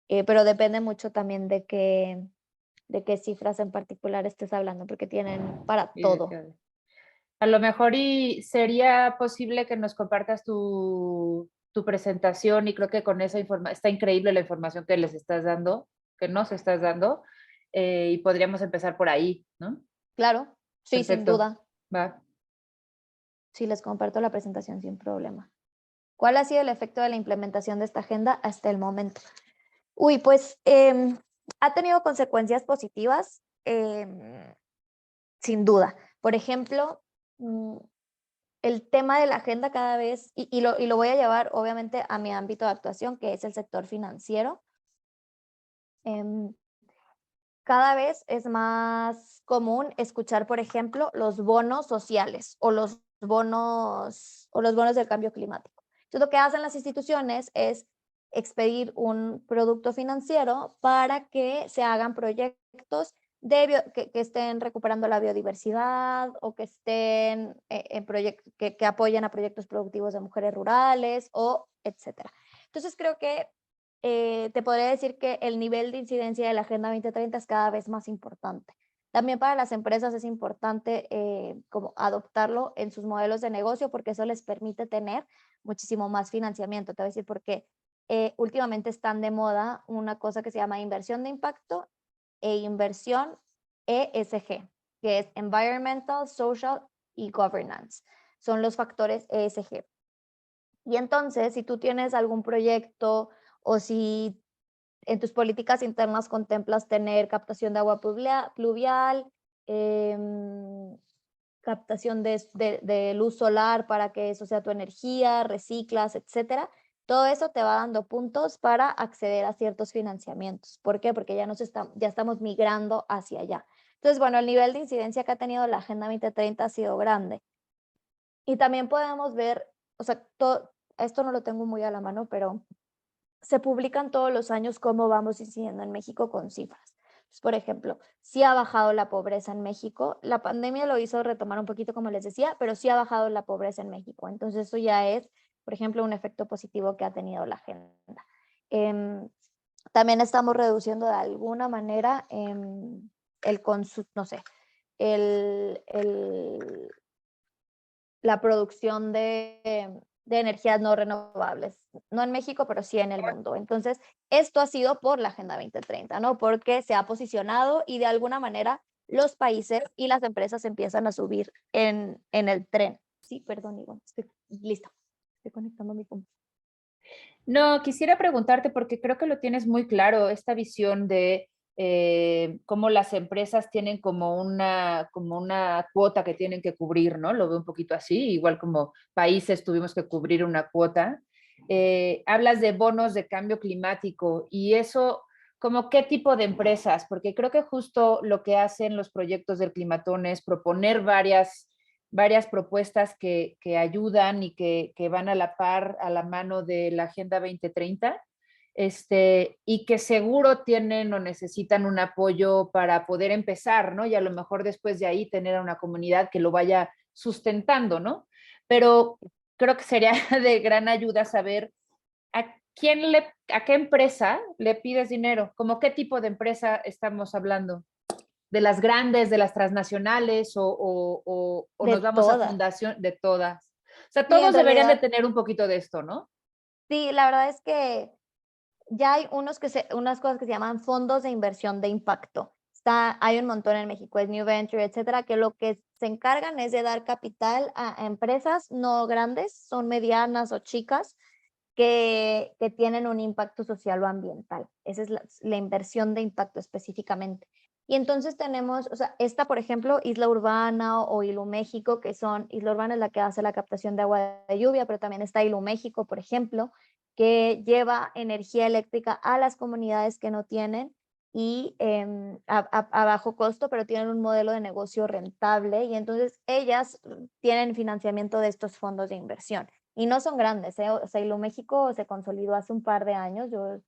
pero depende mucho también de qué cifras en particular estés hablando, porque tienen para todo. A lo mejor y sería posible que nos compartas tu presentación y creo que con esa información, está increíble la información que les estás dando, que nos estás dando, y podríamos empezar por ahí, ¿no? Claro, sí, sin Perfecto. duda. Va. Sí, les comparto la presentación sin problema. ¿Cuál ha sido el efecto de la implementación de esta agenda hasta el momento? Uy, pues ha tenido consecuencias positivas, sin duda. Por ejemplo, el tema de la agenda cada vez, y lo voy a llevar obviamente a mi ámbito de actuación, que es el sector financiero. cada vez es más común escuchar, por ejemplo, los bonos sociales o los bonos del cambio climático. Entonces, lo que hacen las instituciones es expedir un producto financiero para que se hagan proyectos que estén recuperando la biodiversidad o que estén que apoyen a proyectos productivos de mujeres rurales o etcétera. Entonces, creo que te podría decir que el nivel de incidencia de la Agenda 2030 es cada vez más importante. También para las empresas es importante como adoptarlo en sus modelos de negocio porque eso les permite tener muchísimo más financiamiento. Te voy a decir por qué. Últimamente están de moda una cosa que se llama inversión de impacto e inversión ESG, que es Environmental, Social y Governance. Son los factores ESG. Y entonces, si tú tienes algún proyecto o si en tus políticas internas contemplas tener captación de agua pluvial, captación de luz solar para que eso sea tu energía, reciclas, etcétera. Todo eso te va dando puntos para acceder a ciertos financiamientos. ¿Por qué? Porque ya estamos migrando hacia allá. Entonces, bueno, el nivel de incidencia que ha tenido la Agenda 2030 ha sido grande. Y también podemos ver, o sea, esto no lo tengo muy a la mano, pero se publican todos los años cómo vamos incidiendo en México con cifras. Pues, por ejemplo, sí ha bajado la pobreza en México. La pandemia lo hizo retomar un poquito, como les decía, pero sí ha bajado la pobreza en México. Entonces, eso ya es, por ejemplo, un efecto positivo que ha tenido la agenda. También estamos reduciendo de alguna manera el consumo, no sé, la producción de energías no renovables, no en México, pero sí en el mundo. Entonces, esto ha sido por la Agenda 2030, ¿no? Porque se ha posicionado y de alguna manera los países y las empresas empiezan a subir en el tren. Sí, perdón, Ivonne, estoy lista. Estoy conectando mi computadora. No, quisiera preguntarte porque creo que lo tienes muy claro, esta visión de cómo las empresas tienen como una cuota que tienen que cubrir, ¿no? Lo veo un poquito así, igual como países tuvimos que cubrir una cuota. Hablas de bonos de cambio climático y eso, ¿como qué tipo de empresas? Porque creo que justo lo que hacen los proyectos del Climatón es proponer varias propuestas que ayudan y que van a la par, a la mano de la Agenda 2030, y que seguro tienen o necesitan un apoyo para poder empezar, ¿no? Y a lo mejor después de ahí tener a una comunidad que lo vaya sustentando, ¿no? Pero creo que sería de gran ayuda saber a a qué empresa le pides dinero, como qué tipo de empresa estamos hablando, de las grandes, de las transnacionales o De nos vamos a todas. fundación de todas. O sea, Sí, en todos deberían de realidad, tener un poquito de esto, ¿no? sí, la verdad es que ya hay unas cosas que se llaman fondos de inversión de impacto. Hay un montón en México, es New Venture, etcétera, que lo que se encargan es de dar capital a empresas no grandes, son medianas o chicas, que tienen un impacto social o ambiental. Esa es la inversión de impacto específicamente. Y entonces tenemos, o sea, esta, por ejemplo, Isla Urbana o Ilu México, que son, Isla Urbana es la que hace la captación de agua de lluvia, pero también está Ilu México, por ejemplo, que lleva energía eléctrica a las comunidades que no tienen y a bajo costo, pero tienen un modelo de negocio rentable y entonces ellas tienen financiamiento de estos fondos de inversión. Y no son grandes, ¿eh? O sea, Hilo México se consolidó hace un par de años, yo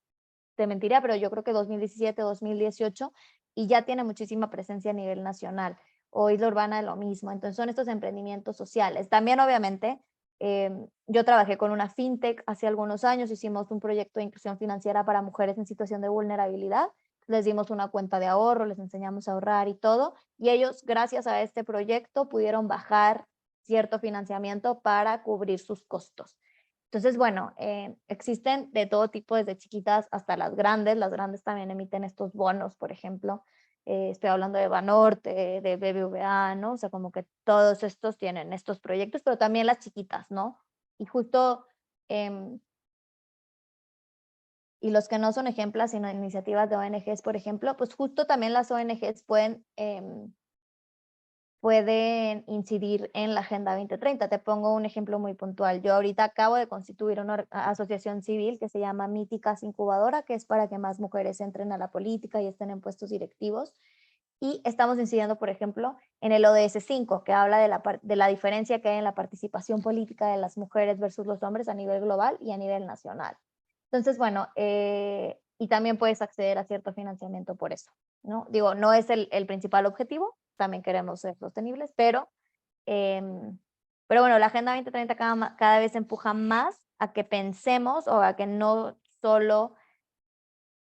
te mentiría, pero yo creo que 2017, 2018, y ya tiene muchísima presencia a nivel nacional. O Isla Urbana lo mismo. Entonces son estos emprendimientos sociales. También, obviamente, yo trabajé con una fintech hace algunos años, hicimos un proyecto de inclusión financiera para mujeres en situación de vulnerabilidad. Les dimos una cuenta de ahorro, les enseñamos a ahorrar y todo. Y ellos, gracias a este proyecto, pudieron bajar cierto financiamiento para cubrir sus costos. Entonces, bueno, existen de todo tipo, desde chiquitas hasta las grandes también emiten estos bonos, por ejemplo, estoy hablando de Banorte, de BBVA, ¿no? O sea, como que todos estos tienen estos proyectos, pero también las chiquitas, ¿no? Y justo, y los que no son ejemplos, sino iniciativas de ONGs, por ejemplo, pues justo también las ONGs pueden pueden incidir en la Agenda 2030. Te pongo un ejemplo muy puntual. Yo ahorita acabo de constituir una asociación civil que se llama Míticas Incubadora, que es para que más mujeres entren a la política y estén en puestos directivos. Y estamos incidiendo, por ejemplo, en el ODS 5, que habla de la diferencia que hay en la participación política de las mujeres versus los hombres a nivel global y a nivel nacional. Entonces, bueno, y también puedes acceder a cierto financiamiento por eso, ¿no? Digo, no es el principal objetivo, también queremos ser sostenibles, pero bueno, la Agenda 2030 cada vez empuja más a que pensemos o a que no solo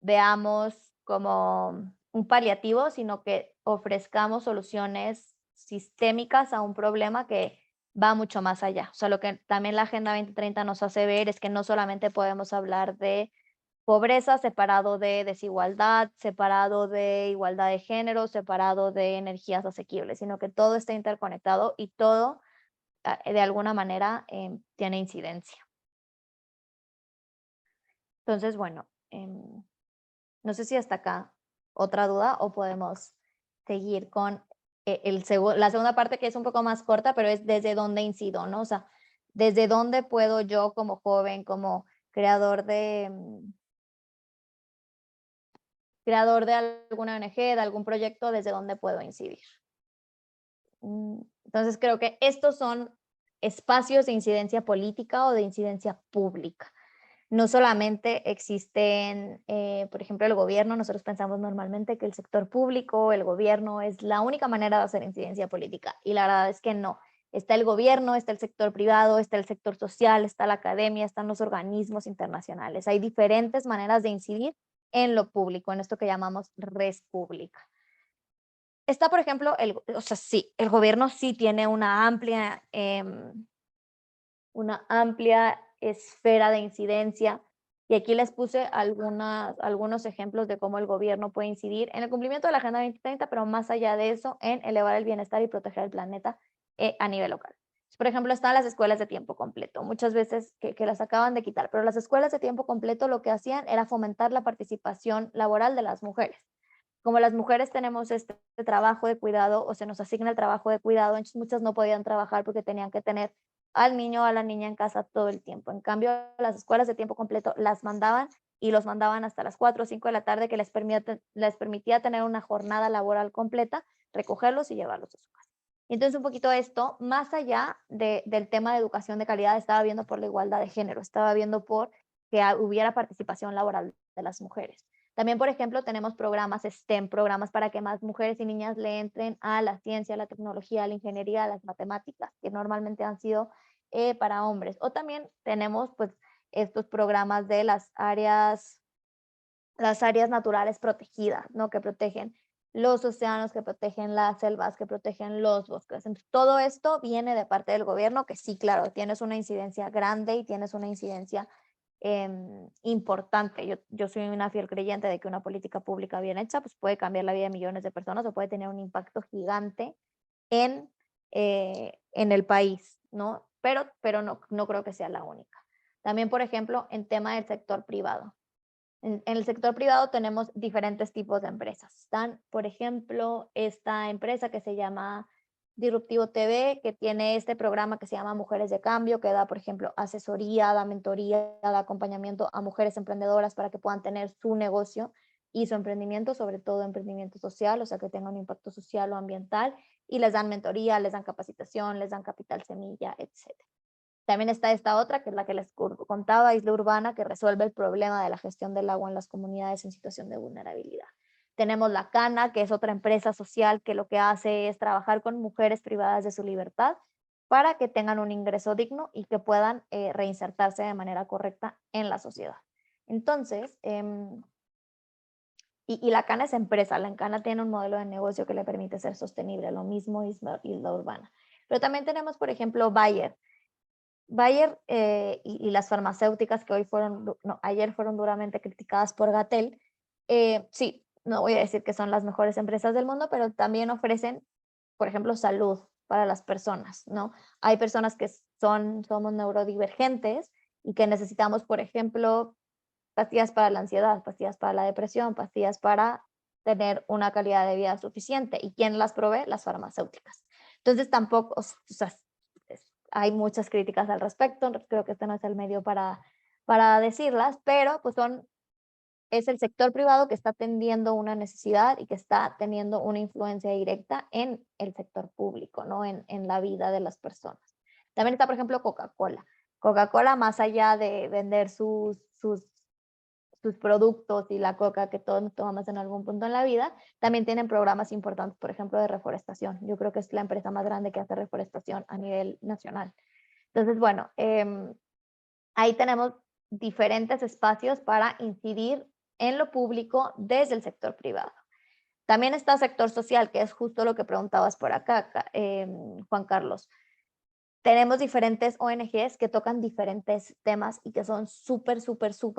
veamos como un paliativo, sino que ofrezcamos soluciones sistémicas a un problema que va mucho más allá. O sea, lo que también la Agenda 2030 nos hace ver es que no solamente podemos hablar de pobreza separado de desigualdad, separado de igualdad de género, separado de energías asequibles, sino que todo está interconectado y todo de alguna manera tiene incidencia. Entonces, bueno, no sé si hasta acá otra duda o podemos seguir con la segunda parte, que es un poco más corta, pero es desde dónde incido, ¿no? O sea, desde dónde puedo yo como joven, como creador de alguna ONG, de algún proyecto, desde dónde puedo incidir. Entonces creo que estos son espacios de incidencia política o de incidencia pública. No solamente existen, por ejemplo, el gobierno. Nosotros pensamos normalmente que el sector público, el gobierno es la única manera de hacer incidencia política, y la verdad es que no. Está el gobierno, está el sector privado, está el sector social, está la academia, están los organismos internacionales. Hay diferentes maneras de incidir en lo público, en esto que llamamos res pública. Está, por ejemplo, o sea, sí, el gobierno sí tiene una amplia esfera de incidencia, y aquí les puse algunos ejemplos de cómo el gobierno puede incidir en el cumplimiento de la Agenda 2030, pero más allá de eso, en elevar el bienestar y proteger el planeta a nivel local. Por ejemplo, están las escuelas de tiempo completo, muchas veces que las acaban de quitar, pero las escuelas de tiempo completo lo que hacían era fomentar la participación laboral de las mujeres. Como las mujeres tenemos este trabajo de cuidado, o se nos asigna el trabajo de cuidado, entonces muchas no podían trabajar porque tenían que tener al niño o a la niña en casa todo el tiempo. En cambio, las escuelas de tiempo completo las mandaban, y los mandaban hasta las 4 o 5 de la tarde, que les permitía tener una jornada laboral completa, recogerlos y llevarlos a su casa. Entonces, un poquito esto, más allá del tema de educación de calidad, estaba viendo por la igualdad de género, estaba viendo por que hubiera participación laboral de las mujeres. También, por ejemplo, tenemos programas STEM, programas para que más mujeres y niñas le entren a la ciencia, a la tecnología, a la ingeniería, a las matemáticas, que normalmente han sido para hombres. O también tenemos pues estos programas de las áreas naturales protegidas, ¿no? Que protegen los océanos, que protegen las selvas, que protegen los bosques. Entonces, todo esto viene de parte del gobierno, que sí, claro, tienes una incidencia grande y tienes una incidencia importante. Yo soy una fiel creyente de que una política pública bien hecha pues puede cambiar la vida de millones de personas, o puede tener un impacto gigante en el país, ¿no? Pero no creo que sea la única. También, por ejemplo, en tema del sector privado. En el sector privado tenemos diferentes tipos de empresas. Están, por ejemplo, esta empresa que se llama Disruptivo TV, que tiene este programa que se llama Mujeres de Cambio, que da, por ejemplo, asesoría, da mentoría, da acompañamiento a mujeres emprendedoras para que puedan tener su negocio y su emprendimiento, sobre todo emprendimiento social, o sea, que tenga un impacto social o ambiental, y les dan mentoría, les dan capacitación, les dan capital semilla, etc. También está esta otra, que es la que les contaba, Isla Urbana, que resuelve el problema de la gestión del agua en las comunidades en situación de vulnerabilidad. Tenemos la Cana, que es otra empresa social que lo que hace es trabajar con mujeres privadas de su libertad para que tengan un ingreso digno y que puedan reinsertarse de manera correcta en la sociedad. Entonces, y la Cana es empresa, la Cana tiene un modelo de negocio que le permite ser sostenible, lo mismo Isla Urbana. Pero también tenemos, por ejemplo, Bayer, y las farmacéuticas que ayer fueron duramente criticadas por Gatell. Sí, no voy a decir que son las mejores empresas del mundo, pero también ofrecen, por ejemplo, salud para las personas, ¿no? Hay personas que somos neurodivergentes y que necesitamos, por ejemplo, pastillas para la ansiedad, pastillas para la depresión, pastillas para tener una calidad de vida suficiente. ¿Y quién las provee? Las farmacéuticas. Entonces tampoco, o sea, hay muchas críticas al respecto, creo que este no es el medio para decirlas, pero pues es el sector privado que está atendiendo una necesidad y que está teniendo una influencia directa en el sector público, ¿no? En la vida de las personas. También está, por ejemplo, Coca-Cola. Coca-Cola, más allá de vender sus productos y la coca que todos tomamos en algún punto en la vida, también tienen programas importantes, por ejemplo, de reforestación. Yo creo que es la empresa más grande que hace reforestación a nivel nacional. Entonces, bueno, ahí tenemos diferentes espacios para incidir en lo público desde el sector privado. También está sector social, que es justo lo que preguntabas por acá, Juan Carlos. Tenemos diferentes ONGs que tocan diferentes temas y que son súper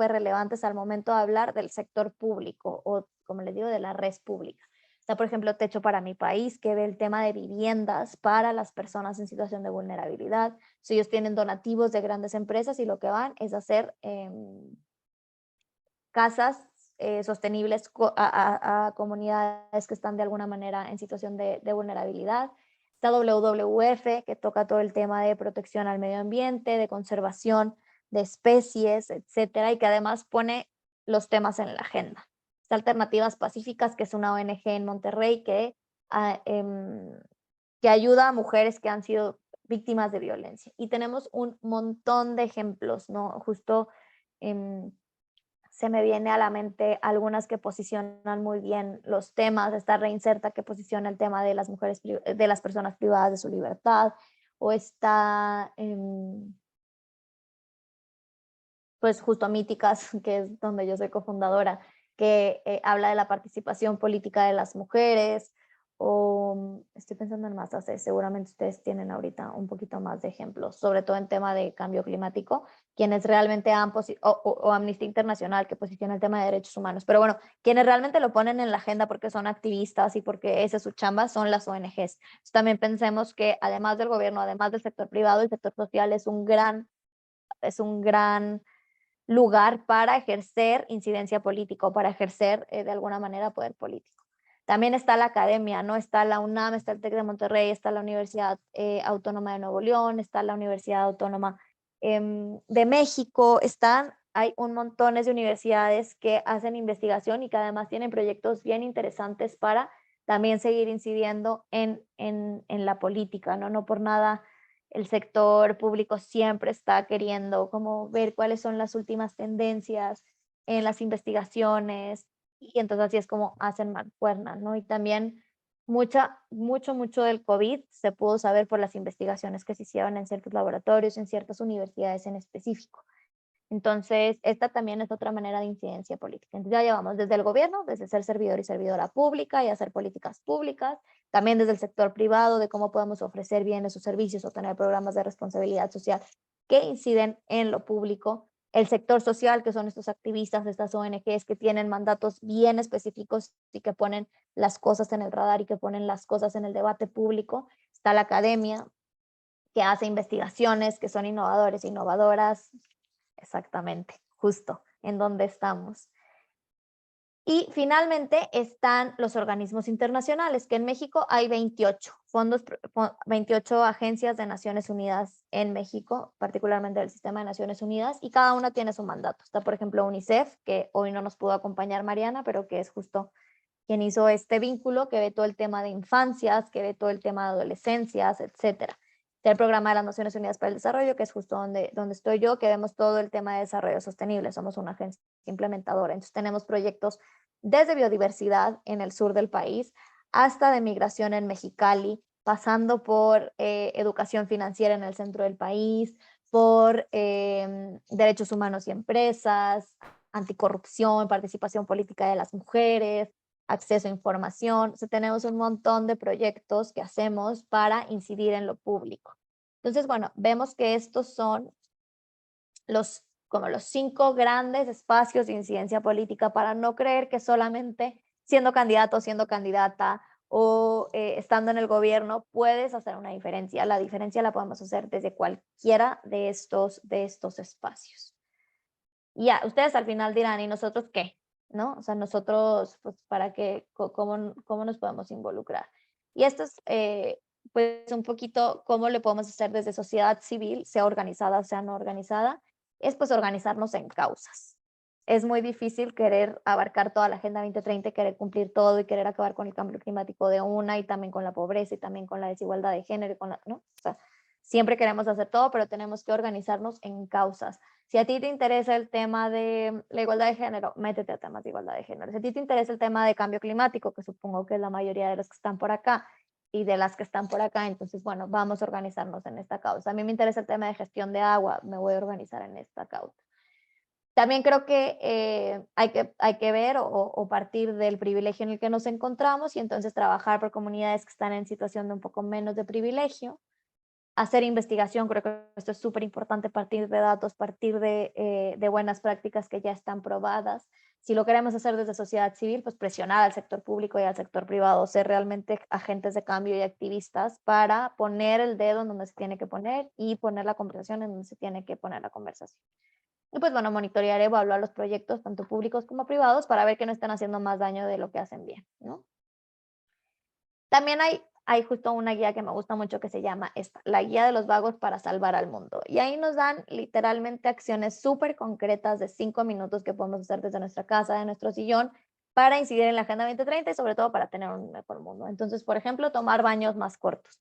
relevantes al momento de hablar del sector público o, como les digo, de la red pública. Está, por ejemplo, Techo para mi país, que ve el tema de viviendas para las personas en situación de vulnerabilidad. So, ellos tienen donativos de grandes empresas y lo que van es hacer casas sostenibles a comunidades que están de alguna manera en situación de vulnerabilidad. Está WWF, que toca todo el tema de protección al medio ambiente, de conservación de especies, etcétera, y que además pone los temas en la agenda. Está Alternativas Pacíficas, que es una ONG en Monterrey que ayuda a mujeres que han sido víctimas de violencia. Y tenemos un montón de ejemplos, ¿no? Justo se me viene a la mente algunas que posicionan muy bien los temas. Está Reinserta, que posiciona el tema de las mujeres, de las personas privadas de su libertad, o está pues justo Míticas, que es donde yo soy cofundadora, que habla de la participación política de las mujeres, o estoy pensando en más, seguramente ustedes tienen ahorita un poquito más de ejemplos, sobre todo en tema de cambio climático, quienes realmente han, o Amnistía Internacional, que posiciona el tema de derechos humanos, pero bueno, quienes realmente lo ponen en la agenda porque son activistas y porque esa es su chamba, son las ONGs. Entonces, también pensemos que además del gobierno, además del sector privado, el sector social es un gran lugar para ejercer incidencia política o para ejercer de alguna manera poder político. También está la academia, ¿no? Está la UNAM, está el TEC de Monterrey, está la Universidad Autónoma de Nuevo León, está la Universidad Autónoma de México, hay un montón de universidades que hacen investigación y que además tienen proyectos bien interesantes para también seguir incidiendo en la política, ¿no? No por nada el sector público siempre está queriendo como ver cuáles son las últimas tendencias en las investigaciones, y entonces así es como hacen mancuerna, ¿no? Y también mucho del COVID se pudo saber por las investigaciones que se hicieron en ciertos laboratorios, en ciertas universidades en específico. Entonces, esta también es otra manera de incidencia política. Entonces, ya llevamos desde el gobierno, desde ser servidor y servidora pública y hacer políticas públicas, también desde el sector privado, de cómo podemos ofrecer bienes o servicios o tener programas de responsabilidad social que inciden en lo público. El sector social, que son estos activistas, estas ONGs que tienen mandatos bien específicos y que ponen las cosas en el radar y que ponen las cosas en el debate público. Está la academia, que hace investigaciones que son innovadores, innovadoras. Exactamente, justo en donde estamos. Y finalmente están los organismos internacionales, que en México hay 28 28 agencias de Naciones Unidas en México, particularmente del Sistema de Naciones Unidas, y cada una tiene su mandato. Está, por ejemplo, UNICEF, que hoy no nos pudo acompañar Mariana, pero que es justo quien hizo este vínculo, que ve todo el tema de infancias, que ve todo el tema de adolescencias, etcétera. Del Programa de las Naciones Unidas para el Desarrollo, que es justo donde estoy yo, que vemos todo el tema de desarrollo sostenible. Somos una agencia implementadora. Entonces tenemos proyectos desde biodiversidad en el sur del país hasta de migración en Mexicali, pasando por educación financiera en el centro del país, por derechos humanos y empresas, anticorrupción, participación política de las mujeres, acceso a información. O sea, tenemos un montón de proyectos que hacemos para incidir en lo público. Entonces, bueno, vemos que estos son como los 5 grandes espacios de incidencia política, para no creer que solamente siendo candidato, siendo candidata o estando en el gobierno puedes hacer una diferencia. La diferencia la podemos hacer desde cualquiera de estos espacios. Y ya, ustedes al final dirán, ¿y nosotros qué? ¿No? O sea, nosotros, pues, ¿para qué? ¿Cómo nos podemos involucrar? Y esto es pues un poquito cómo le podemos hacer desde sociedad civil, sea organizada, sea no organizada, es pues organizarnos en causas. Es muy difícil querer abarcar toda la Agenda 2030, querer cumplir todo y querer acabar con el cambio climático de una y también con la pobreza y también con la desigualdad de género, ¿no? O sea, siempre queremos hacer todo, pero tenemos que organizarnos en causas. Si a ti te interesa el tema de la igualdad de género, métete a temas de igualdad de género. Si a ti te interesa el tema de cambio climático, que supongo que es la mayoría de los que están por acá y de las que están por acá, entonces, bueno, vamos a organizarnos en esta causa. A mí me interesa el tema de gestión de agua, me voy a organizar en esta causa. También creo que, hay que ver o partir del privilegio en el que nos encontramos y entonces trabajar por comunidades que están en situación de un poco menos de privilegio. Hacer investigación, creo que esto es súper importante, partir de datos, partir de buenas prácticas que ya están probadas. Si lo queremos hacer desde sociedad civil, pues presionar al sector público y al sector privado, ser realmente agentes de cambio y activistas para poner el dedo en donde se tiene que poner y poner la conversación en donde se tiene que poner la conversación. Y pues bueno, monitorear, evaluar los proyectos, tanto públicos como privados, para ver que no están haciendo más daño de lo que hacen bien, ¿no? También hay justo una guía que me gusta mucho que se llama esta, la guía de los vagos para salvar al mundo. Y ahí nos dan literalmente acciones súper concretas de 5 minutos que podemos hacer desde nuestra casa, de nuestro sillón, para incidir en la Agenda 2030 y sobre todo para tener un mejor mundo. Entonces, por ejemplo, tomar baños más cortos,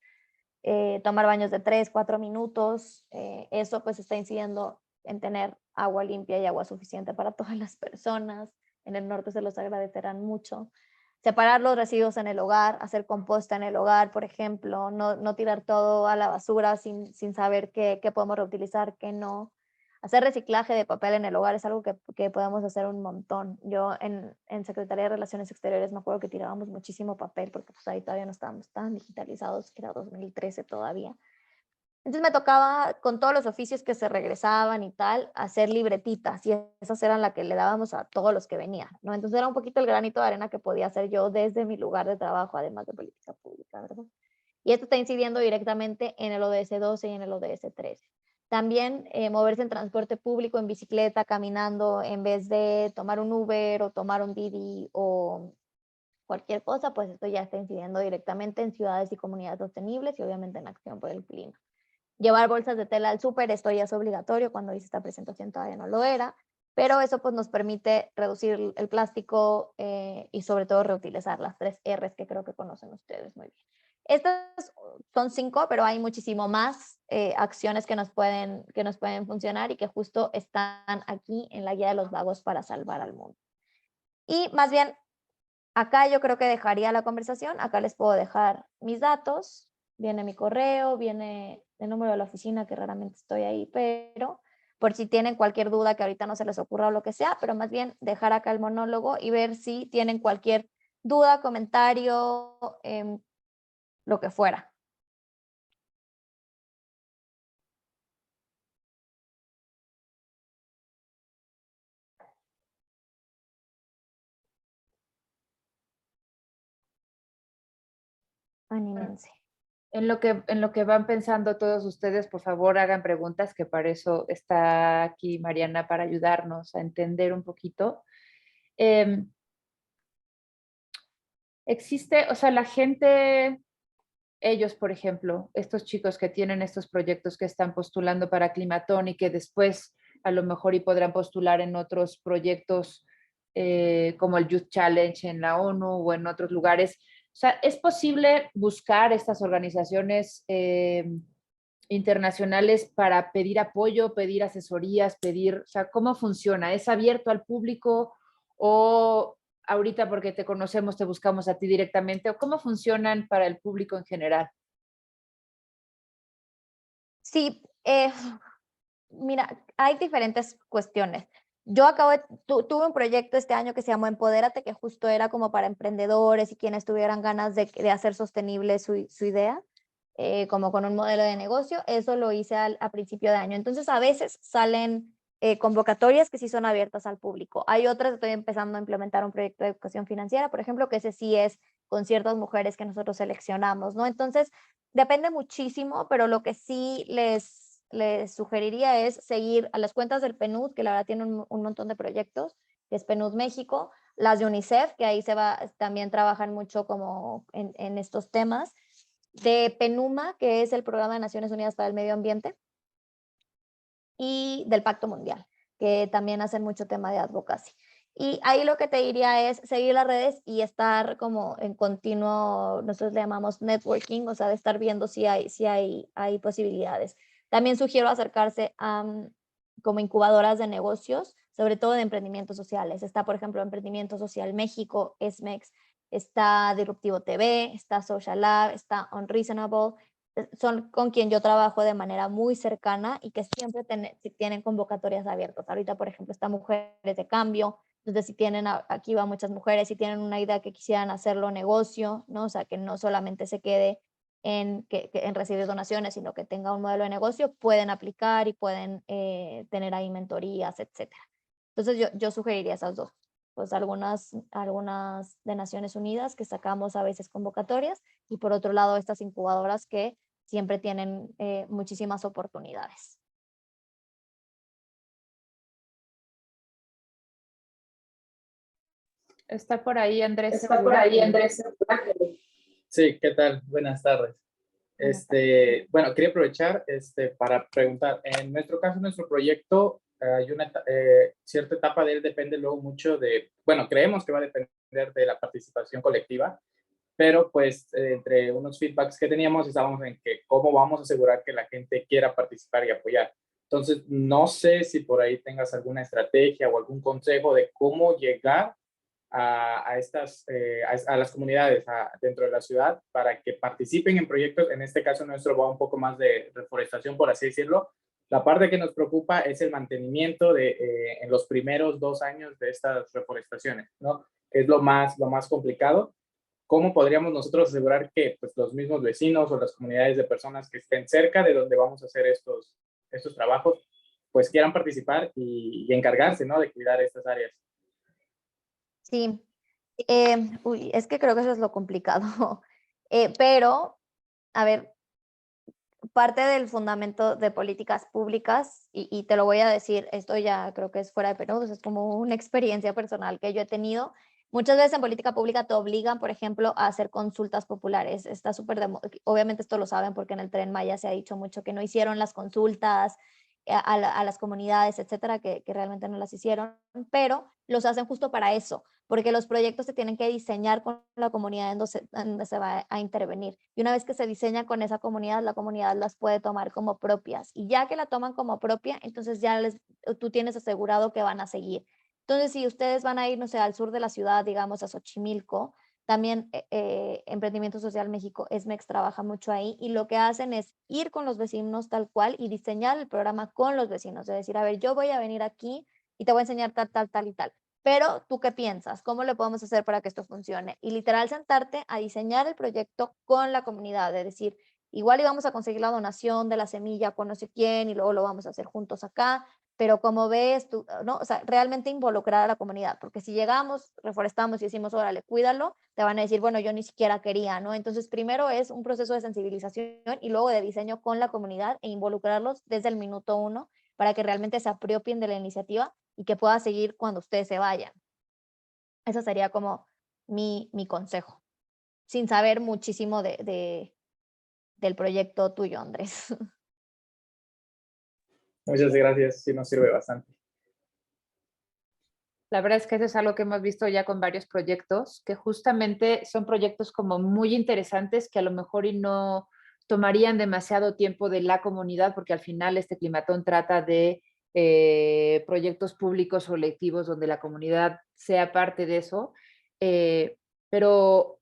tomar baños de 3, 4 minutos, eso pues está incidiendo en tener agua limpia y agua suficiente para todas las personas. En el norte se los agradecerán mucho. Separar los residuos en el hogar, hacer composta en el hogar, por ejemplo, no tirar todo a la basura sin saber qué podemos reutilizar, qué no. Hacer reciclaje de papel en el hogar es algo que podemos hacer un montón. Yo en Secretaría de Relaciones Exteriores me acuerdo que tirábamos muchísimo papel porque pues ahí todavía no estábamos tan digitalizados, que era 2013 todavía. Entonces me tocaba, con todos los oficios que se regresaban y tal, hacer libretitas y esas eran las que le dábamos a todos los que venían, ¿no? Entonces era un poquito el granito de arena que podía hacer yo desde mi lugar de trabajo, además de política pública, ¿verdad? Y esto está incidiendo directamente en el ODS 12 y en el ODS 13. También moverse en transporte público, en bicicleta, caminando, en vez de tomar un Uber o tomar un Didi o cualquier cosa, pues esto ya está incidiendo directamente en ciudades y comunidades sostenibles y obviamente en acción por el clima. Llevar bolsas de tela al súper, esto ya es obligatorio, cuando hice esta presentación todavía no lo era, pero eso pues nos permite reducir el plástico y sobre todo reutilizar las 3 R's que creo que conocen ustedes muy bien. Estas son 5, pero hay muchísimo más acciones que nos pueden funcionar y que justo están aquí en la guía de los vagos para salvar al mundo. Y más bien, acá yo creo que dejaría la conversación, acá les puedo dejar mis datos, viene mi correo, viene el número de la oficina, que raramente estoy ahí, pero por si tienen cualquier duda que ahorita no se les ocurra o lo que sea, pero más bien dejar acá el monólogo y ver si tienen cualquier duda, comentario, lo que fuera. Anímense. En lo que van pensando todos ustedes, por favor, hagan preguntas, que para eso está aquí Mariana, para ayudarnos a entender un poquito. Existe, o sea, la gente, ellos, por ejemplo, estos chicos que tienen estos proyectos que están postulando para Climatón y que después a lo mejor y podrán postular en otros proyectos como el Youth Challenge en la ONU o en otros lugares. O sea, ¿es posible buscar estas organizaciones internacionales para pedir apoyo, pedir asesorías, pedir, o sea, cómo funciona? ¿Es abierto al público o ahorita porque te conocemos te buscamos a ti directamente o cómo funcionan para el público en general? Sí, mira, hay diferentes cuestiones. Yo tuve un proyecto este año que se llamó Empodérate, que justo era como para emprendedores y quienes tuvieran ganas de hacer sostenible su idea, como con un modelo de negocio. Eso lo hice a principio de año. Entonces, a veces salen convocatorias que sí son abiertas al público. Hay otras, estoy empezando a implementar un proyecto de educación financiera, por ejemplo, que ese sí es con ciertas mujeres que nosotros seleccionamos, ¿no? Entonces, depende muchísimo, pero lo que sí les sugeriría es seguir a las cuentas del PNUD, que la verdad tiene un montón de proyectos, que es PNUD México, las de UNICEF, que ahí también trabajan mucho como en estos temas, de PENUMA, que es el Programa de Naciones Unidas para el Medio Ambiente, y del Pacto Mundial, que también hacen mucho tema de advocacy. Y ahí lo que te diría es seguir las redes y estar como en continuo, nosotros le llamamos networking, o sea, de estar viendo si hay posibilidades. También sugiero acercarse a como incubadoras de negocios, sobre todo de emprendimientos sociales. Está, por ejemplo, Emprendimiento Social México, SMEX, está Disruptivo TV, está Social Lab, está Unreasonable. Son con quien yo trabajo de manera muy cercana y que siempre tienen convocatorias abiertas. Ahorita, por ejemplo, está Mujeres de Cambio. Entonces, si tienen, aquí van muchas mujeres, si tienen una idea que quisieran hacerlo negocio, ¿no? O sea, que no solamente se quede en recibir donaciones, sino que tenga un modelo de negocio, pueden aplicar y pueden tener ahí mentorías, etcétera. Entonces, yo sugeriría esas dos. Pues algunas de Naciones Unidas que sacamos a veces convocatorias y por otro lado estas incubadoras que siempre tienen muchísimas oportunidades. Está por ahí Andrés Está por Segura. ahí Andrés. Sí, ¿qué tal? Buenas tardes. Bueno, quería aprovechar para preguntar. En nuestro caso, nuestro proyecto, hay una cierta etapa de él depende luego mucho de, bueno, creemos que va a depender de la participación colectiva, pero pues entre unos feedbacks que teníamos estábamos en que cómo vamos a asegurar que la gente quiera participar y apoyar. Entonces, no sé si por ahí tengas alguna estrategia o algún consejo de cómo llegar a las comunidades dentro de la ciudad para que participen en proyectos. En este caso nuestro va un poco más de reforestación, por así decirlo. La parte que nos preocupa es el mantenimiento en los primeros 2 años de estas reforestaciones, ¿no? Es lo más complicado. ¿Cómo podríamos nosotros asegurar que pues, los mismos vecinos o las comunidades de personas que estén cerca de donde vamos a hacer estos trabajos, pues quieran participar y encargarse, ¿no? De cuidar estas áreas? Sí, es que creo que eso es lo complicado. Pero, a ver, parte del fundamento de políticas públicas, y te lo voy a decir, esto ya creo que es fuera de Perú, es como una experiencia personal que yo he tenido. Muchas veces en política pública te obligan, por ejemplo, a hacer consultas populares. Está súper, obviamente esto lo saben porque en el Tren Maya se ha dicho mucho que no hicieron las consultas a las comunidades, etcétera, que realmente no las hicieron, pero los hacen justo para eso, porque los proyectos se tienen que diseñar con la comunidad en donde se va a intervenir. Y una vez que se diseña con esa comunidad, la comunidad las puede tomar como propias. Y ya que la toman como propia, entonces ya tú tienes asegurado que van a seguir. Entonces, si ustedes van a ir, no sé, al sur de la ciudad, digamos a Xochimilco, también Emprendimiento Social México, SMEX, trabaja mucho ahí y lo que hacen es ir con los vecinos tal cual y diseñar el programa con los vecinos. Es decir, a ver, yo voy a venir aquí y te voy a enseñar tal, tal, tal y tal. Pero tú qué piensas, ¿cómo le podemos hacer para que esto funcione? Y literal sentarte a diseñar el proyecto con la comunidad, de decir, igual íbamos a conseguir la donación de la semilla con no sé quién y luego lo vamos a hacer juntos acá, pero como ves, tú, ¿no? O sea, realmente involucrar a la comunidad, porque si llegamos, reforestamos y decimos, órale, cuídalo, te van a decir, bueno, yo ni siquiera quería, ¿no? Entonces, primero es un proceso de sensibilización y luego de diseño con la comunidad e involucrarlos desde el minuto 1 para que realmente se apropien de la iniciativa y que pueda seguir cuando ustedes se vayan. Eso sería como mi consejo, sin saber muchísimo del proyecto tuyo, Andrés. Muchas gracias, sí nos sirve bastante. La verdad es que eso es algo que hemos visto ya con varios proyectos, que justamente son proyectos como muy interesantes que a lo mejor y no tomarían demasiado tiempo de la comunidad, porque al final este climatón trata de proyectos públicos o colectivos donde la comunidad sea parte de eso. Pero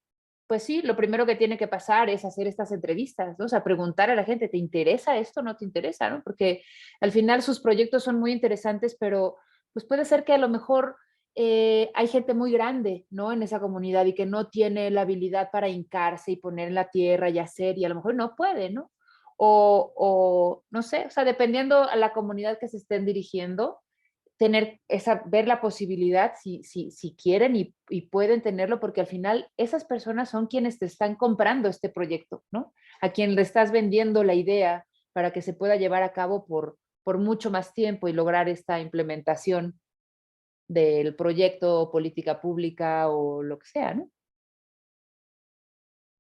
pues sí, lo primero que tiene que pasar es hacer estas entrevistas, ¿no? O sea, preguntar a la gente, ¿te interesa esto o no te interesa? ¿No? Porque al final sus proyectos son muy interesantes, pero pues puede ser que a lo mejor hay gente muy grande, ¿no? En esa comunidad y que no tiene la habilidad para hincarse y poner en la tierra y hacer, y a lo mejor no puede, ¿no? O no sé, o sea, dependiendo a la comunidad que se estén dirigiendo, ver la posibilidad si quieren y pueden tenerlo, porque al final esas personas son quienes te están comprando este proyecto, ¿no? A quien le estás vendiendo la idea para que se pueda llevar a cabo por mucho más tiempo y lograr esta implementación del proyecto o política pública o lo que sea, ¿no?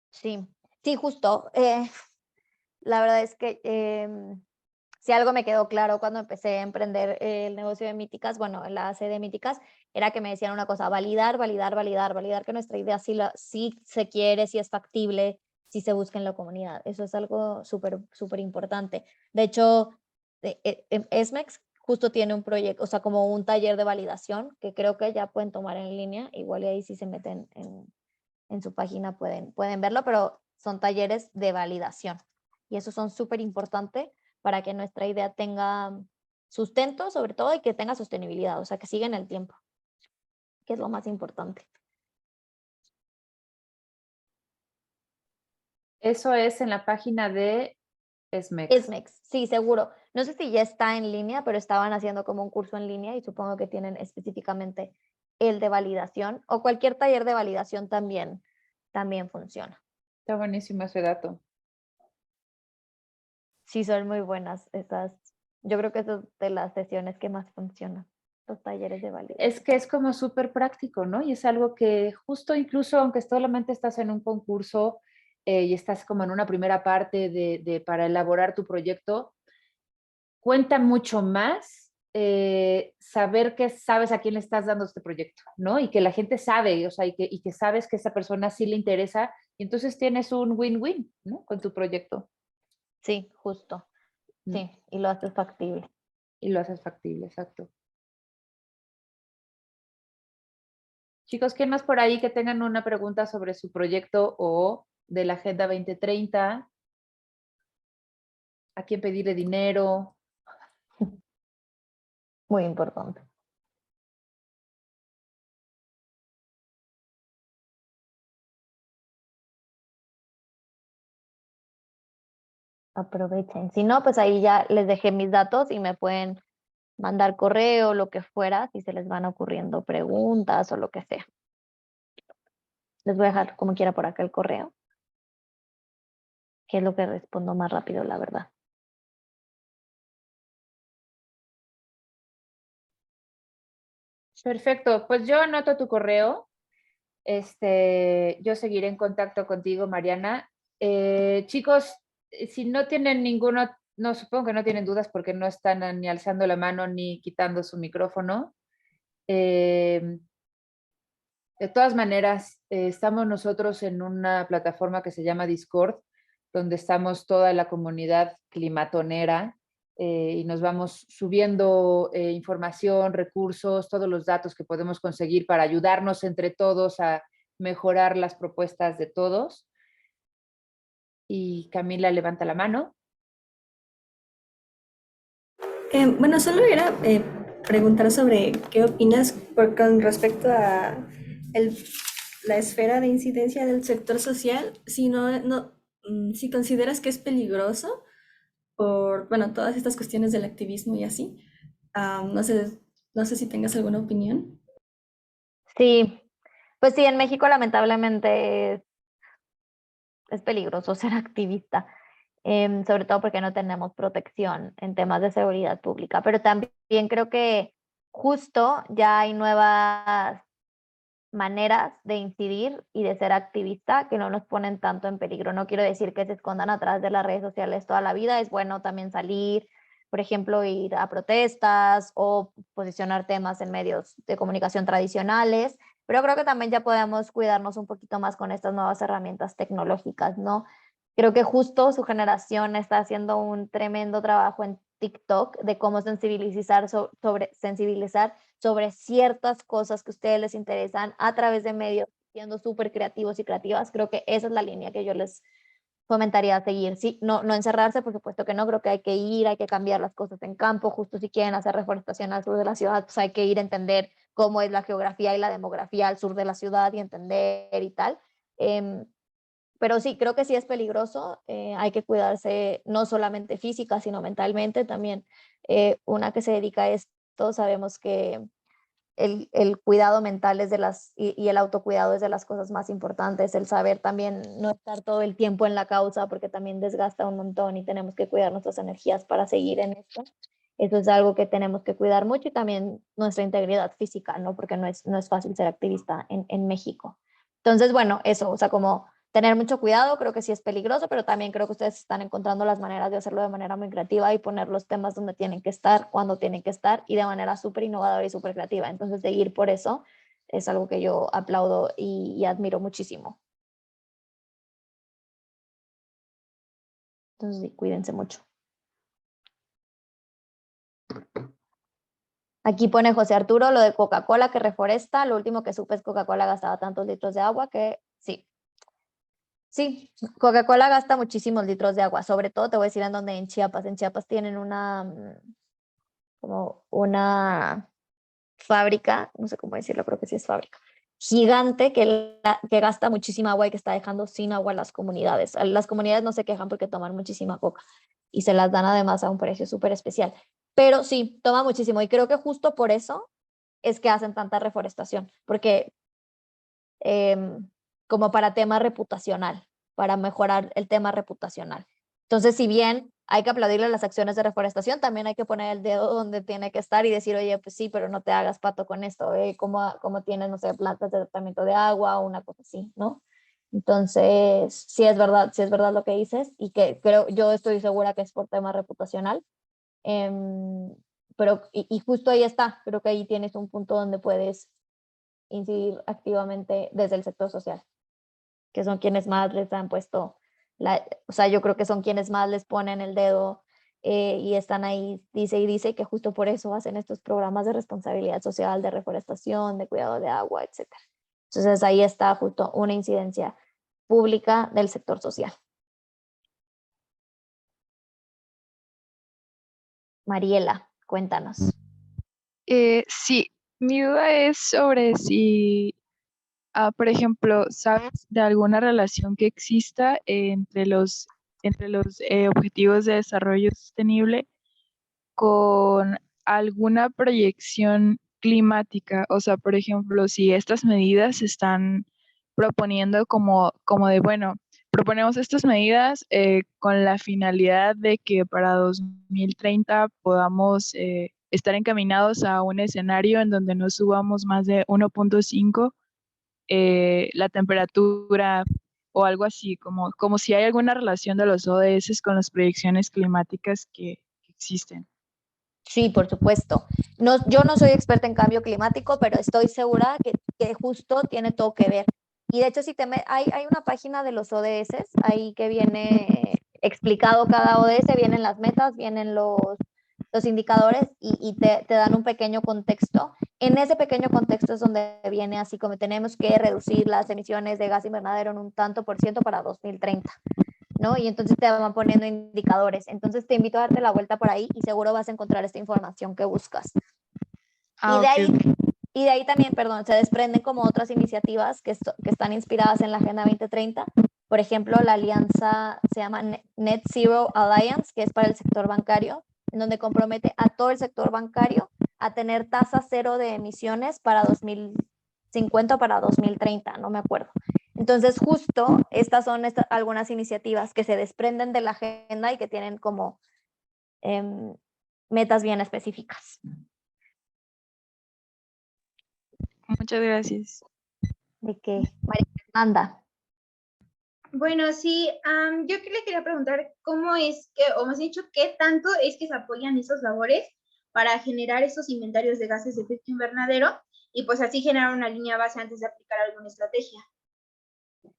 Sí, Sí, justo. La verdad es que si algo me quedó claro cuando empecé a emprender el negocio de Míticas, bueno, la sede de Míticas, era que me decían una cosa: validar, validar, validar, validar que nuestra idea sí se quiere, sí es factible, sí se busca en la comunidad. Eso es algo súper, súper importante. De hecho, ESMEX justo tiene un proyecto, o sea, como un taller de validación que creo que ya pueden tomar en línea. Igual y ahí si se meten en su página pueden verlo, pero son talleres de validación. Y esos son súper importantes para que nuestra idea tenga sustento, sobre todo, y que tenga sostenibilidad, o sea, que siga en el tiempo, que es lo más importante. Eso es en la página de SMEX. ESMEX, sí, seguro. No sé si ya está en línea, pero estaban haciendo como un curso en línea y supongo que tienen específicamente el de validación, o cualquier taller de validación también funciona. Está buenísimo ese dato. Sí, son muy buenas esas. Yo creo que es de las sesiones que más funcionan, los talleres de validación. Es que es como súper práctico, ¿no? Y es algo que justo incluso aunque solamente estás en un concurso y estás como en una primera parte para elaborar tu proyecto, cuenta mucho más saber que sabes a quién le estás dando este proyecto, ¿no? Y que la gente sabe, o sea, y que sabes que esa persona sí le interesa, y entonces tienes un win-win, ¿no? Con tu proyecto. Sí, justo. Sí, y lo haces factible. Y lo haces factible, exacto. Chicos, ¿quién más por ahí que tengan una pregunta sobre su proyecto o de la Agenda 2030? ¿A quién pedirle dinero? Muy importante. Aprovechen. Si no, pues ahí ya les dejé mis datos y me pueden mandar correo, lo que fuera, si se les van ocurriendo preguntas o lo que sea. Les voy a dejar como quiera por acá el correo, que es lo que respondo más rápido, la verdad. Perfecto, pues yo anoto tu correo. Yo seguiré en contacto contigo, Mariana. Chicos, si no tienen ninguno, no supongo que no tienen dudas porque no están ni alzando la mano ni quitando su micrófono. Eh, de todas maneras, estamos nosotros en una plataforma que se llama Discord, donde estamos toda la comunidad climatonera y nos vamos subiendo información, recursos, todos los datos que podemos conseguir para ayudarnos entre todos a mejorar las propuestas de todos. Y Camila levanta la mano. Bueno, solo era preguntar sobre qué opinas con respecto a la esfera de incidencia del sector social, si consideras que es peligroso por, bueno, todas estas cuestiones del activismo y así. No sé si tengas alguna opinión. Sí, pues sí, en México lamentablemente es peligroso ser activista, sobre todo porque no tenemos protección en temas de seguridad pública, pero también creo que justo ya hay nuevas maneras de incidir y de ser activista que no nos ponen tanto en peligro. No quiero decir que se escondan atrás de las redes sociales toda la vida, es bueno también salir, por ejemplo, ir a protestas o posicionar temas en medios de comunicación tradicionales, pero creo que también ya podemos cuidarnos un poquito más con estas nuevas herramientas tecnológicas, ¿no? Creo que justo su generación está haciendo un tremendo trabajo en TikTok de cómo sensibilizar sobre ciertas cosas que a ustedes les interesan a través de medios, siendo súper creativos y creativas. Creo que esa es la línea que yo les fomentaría a seguir. Sí, no encerrarse, por supuesto que no, creo que hay que ir, hay que cambiar las cosas en campo, justo si quieren hacer reforestación al sur de la ciudad, pues hay que ir a entender cómo es la geografía y la demografía al sur de la ciudad y entender y tal. Pero sí, creo que sí es peligroso, hay que cuidarse no solamente física, sino mentalmente también. Una que se dedica a esto, sabemos que el cuidado mental es y el autocuidado es de las cosas más importantes, el saber también no estar todo el tiempo en la causa, porque también desgasta un montón y tenemos que cuidar nuestras energías para seguir en esto. Eso es algo que tenemos que cuidar mucho y también nuestra integridad física, ¿no? Porque no es fácil ser activista en México. Entonces, bueno, eso, o sea, como tener mucho cuidado, creo que sí es peligroso, pero también creo que ustedes están encontrando las maneras de hacerlo de manera muy creativa y poner los temas donde tienen que estar, cuando tienen que estar y de manera súper innovadora y súper creativa. Entonces, de ir por eso es algo que yo aplaudo y admiro muchísimo. Entonces, sí, cuídense mucho. Aquí pone José Arturo lo de Coca-Cola que reforesta. Lo último que supe es que Coca-Cola gastaba tantos litros de agua que sí. Sí, Coca-Cola gasta muchísimos litros de agua. Sobre todo te voy a decir en donde en Chiapas. En Chiapas tienen como una fábrica, no sé cómo decirlo, creo que sí es fábrica, gigante que gasta muchísima agua y que está dejando sin agua a las comunidades. Las comunidades no se quejan porque toman muchísima coca y se las dan además a un precio súper especial. Pero sí, toma muchísimo y creo que justo por eso es que hacen tanta reforestación, porque como para tema reputacional, para mejorar el tema reputacional. Entonces, si bien hay que aplaudirle las acciones de reforestación, también hay que poner el dedo donde tiene que estar y decir, oye, pues sí, pero no te hagas pato con esto, como tienes, no sé, plantas de tratamiento de agua o una cosa así, ¿no? Entonces, sí es verdad lo que dices y que yo estoy segura que es por tema reputacional. Pero, y justo ahí está, creo que ahí tienes un punto donde puedes incidir activamente desde el sector social, que son quienes más les han puesto, o sea, yo creo que son quienes más les ponen el dedo y están ahí, dice y dice, que justo por eso hacen estos programas de responsabilidad social, de reforestación, de cuidado de agua, etc. Entonces ahí está justo una incidencia pública del sector social. Mariela, cuéntanos. Sí, mi duda es sobre si, por ejemplo, ¿sabes de alguna relación que exista entre los objetivos de desarrollo sostenible con alguna proyección climática? O sea, por ejemplo, si estas medidas se están proponiendo como de, bueno, proponemos estas medidas con la finalidad de que para 2030 podamos estar encaminados a un escenario en donde no subamos más de 1.5 la temperatura o algo así, como si hay alguna relación de los ODS con las proyecciones climáticas que existen. Sí, por supuesto. No, yo no soy experta en cambio climático, pero estoy segura que justo tiene todo que ver. Y de hecho, hay una página de los ODS ahí que viene explicado cada ODS, vienen las metas, vienen los indicadores y te dan un pequeño contexto. En ese pequeño contexto es donde viene así como tenemos que reducir las emisiones de gas invernadero en un tanto por ciento para 2030. ¿No? Y entonces te van poniendo indicadores. Entonces te invito a darte la vuelta por ahí y seguro vas a encontrar esta información que buscas. Y de ahí también, perdón, se desprenden como otras iniciativas que están inspiradas en la Agenda 2030. Por ejemplo, la alianza se llama Net Zero Alliance, que es para el sector bancario, en donde compromete a todo el sector bancario a tener tasa cero de emisiones para 2050 o para 2030, no me acuerdo. Entonces, justo estas son algunas iniciativas que se desprenden de la agenda y que tienen como metas bien específicas. Muchas gracias. ¿De qué? María Fernanda. Bueno, sí, yo le quería preguntar cómo es que, o más dicho, qué tanto es que se apoyan esas labores para generar esos inventarios de gases de efecto invernadero y pues así generar una línea base antes de aplicar alguna estrategia.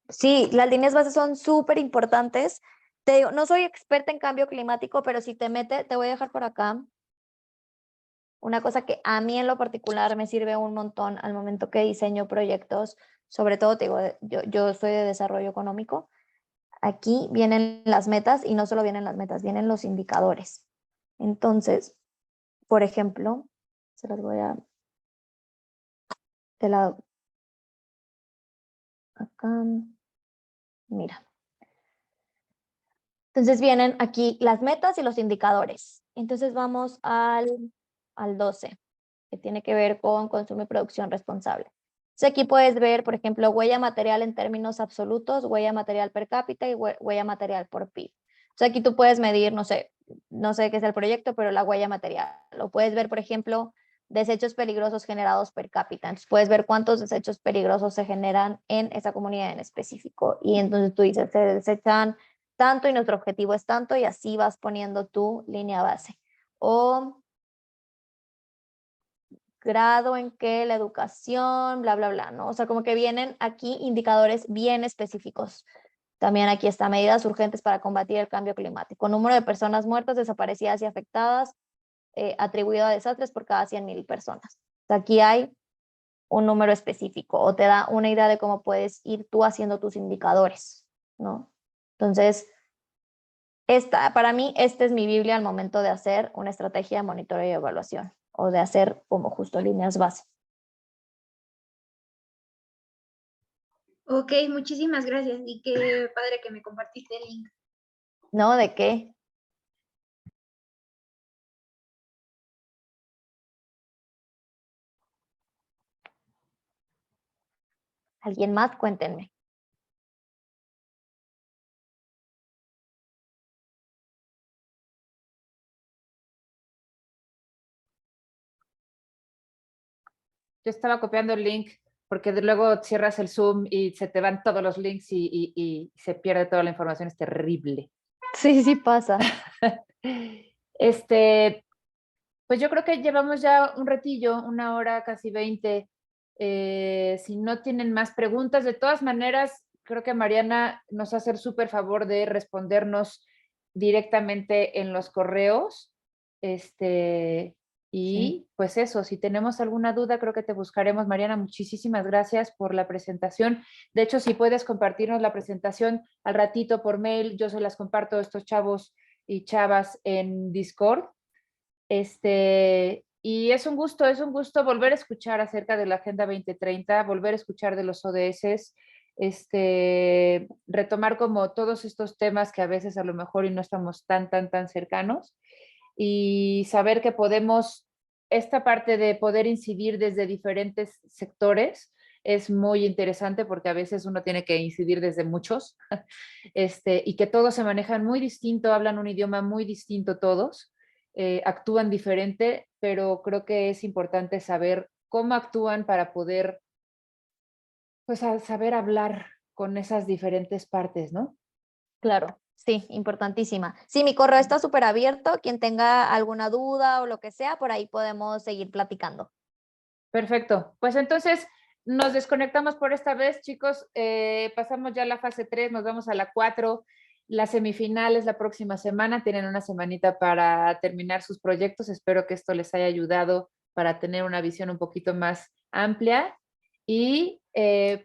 Sí, las líneas base son súper importantes. Te digo, no soy experta en cambio climático, pero si te voy a dejar por acá una cosa que a mí en lo particular me sirve un montón al momento que diseño proyectos, sobre todo, te digo, yo soy de desarrollo económico. Aquí vienen las metas y no solo vienen las metas, vienen los indicadores. Entonces, por ejemplo, se los voy a de lado acá. Mira. Entonces vienen aquí las metas y los indicadores. Entonces vamos al 12, que tiene que ver con consumo y producción responsable. Entonces aquí puedes ver, por ejemplo, huella material en términos absolutos, huella material per cápita y huella material por PIB. Entonces aquí tú puedes medir, no sé qué es el proyecto, pero la huella material. Lo puedes ver, por ejemplo, desechos peligrosos generados per cápita. Entonces puedes ver cuántos desechos peligrosos se generan en esa comunidad en específico. Y entonces tú dices, se desechan tanto y nuestro objetivo es tanto, y así vas poniendo tu línea base. O grado en que la educación, bla, bla, bla, ¿no? O sea, como que vienen aquí indicadores bien específicos. También aquí está medidas urgentes para combatir el cambio climático. Número de personas muertas, desaparecidas y afectadas atribuido a desastres por cada 100,000 personas. Aquí hay un número específico o te da una idea de cómo puedes ir tú haciendo tus indicadores, ¿no? Entonces, para mí, esta es mi Biblia al momento de hacer una estrategia de monitoreo y evaluación o de hacer como justo líneas base. Ok, muchísimas gracias y qué padre que me compartiste el link. ¿No? ¿De qué? ¿Alguien más? Cuéntenme. Yo estaba copiando el link porque luego cierras el Zoom y se te van todos los links y se pierde toda la información. Es terrible. Sí, sí pasa. Pues yo creo que llevamos ya un ratillo, 1 hora, casi 20. Si no tienen más preguntas, de todas maneras, creo que Mariana nos hace el súper favor de respondernos directamente en los correos. Y pues eso, si tenemos alguna duda, creo que te buscaremos. Mariana, muchísimas gracias por la presentación. De hecho, si puedes compartirnos la presentación al ratito por mail, yo se las comparto a estos chavos y chavas en Discord. Y es un gusto volver a escuchar acerca de la Agenda 2030, volver a escuchar de los ODS, retomar como todos estos temas que a veces a lo mejor y no estamos tan cercanos, y saber que podemos, esta parte de poder incidir desde diferentes sectores es muy interesante porque a veces uno tiene que incidir desde muchos, y que todos se manejan muy distinto, hablan un idioma muy distinto todos. Actúan diferente, pero creo que es importante saber cómo actúan para poder, pues, saber hablar con esas diferentes partes, ¿no? Claro, sí, importantísima. Sí, mi correo está súper abierto. Quien tenga alguna duda o lo que sea, por ahí podemos seguir platicando. Perfecto. Pues entonces nos desconectamos por esta vez, chicos. Pasamos ya a la fase 3, nos vamos a la 4. Las semifinales la próxima semana. Tienen una semanita para terminar sus proyectos. Espero que esto les haya ayudado para tener una visión un poquito más amplia. Y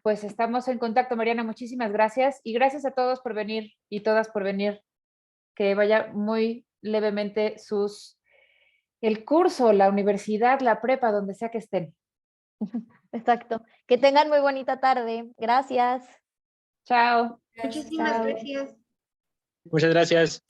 pues estamos en contacto, Mariana. Muchísimas gracias. Y gracias a todos por venir y todas por venir. Que vaya muy levemente el curso, la universidad, la prepa, donde sea que estén. Exacto. Que tengan muy bonita tarde. Gracias. Chao. Muchísimas gracias. Muchas gracias.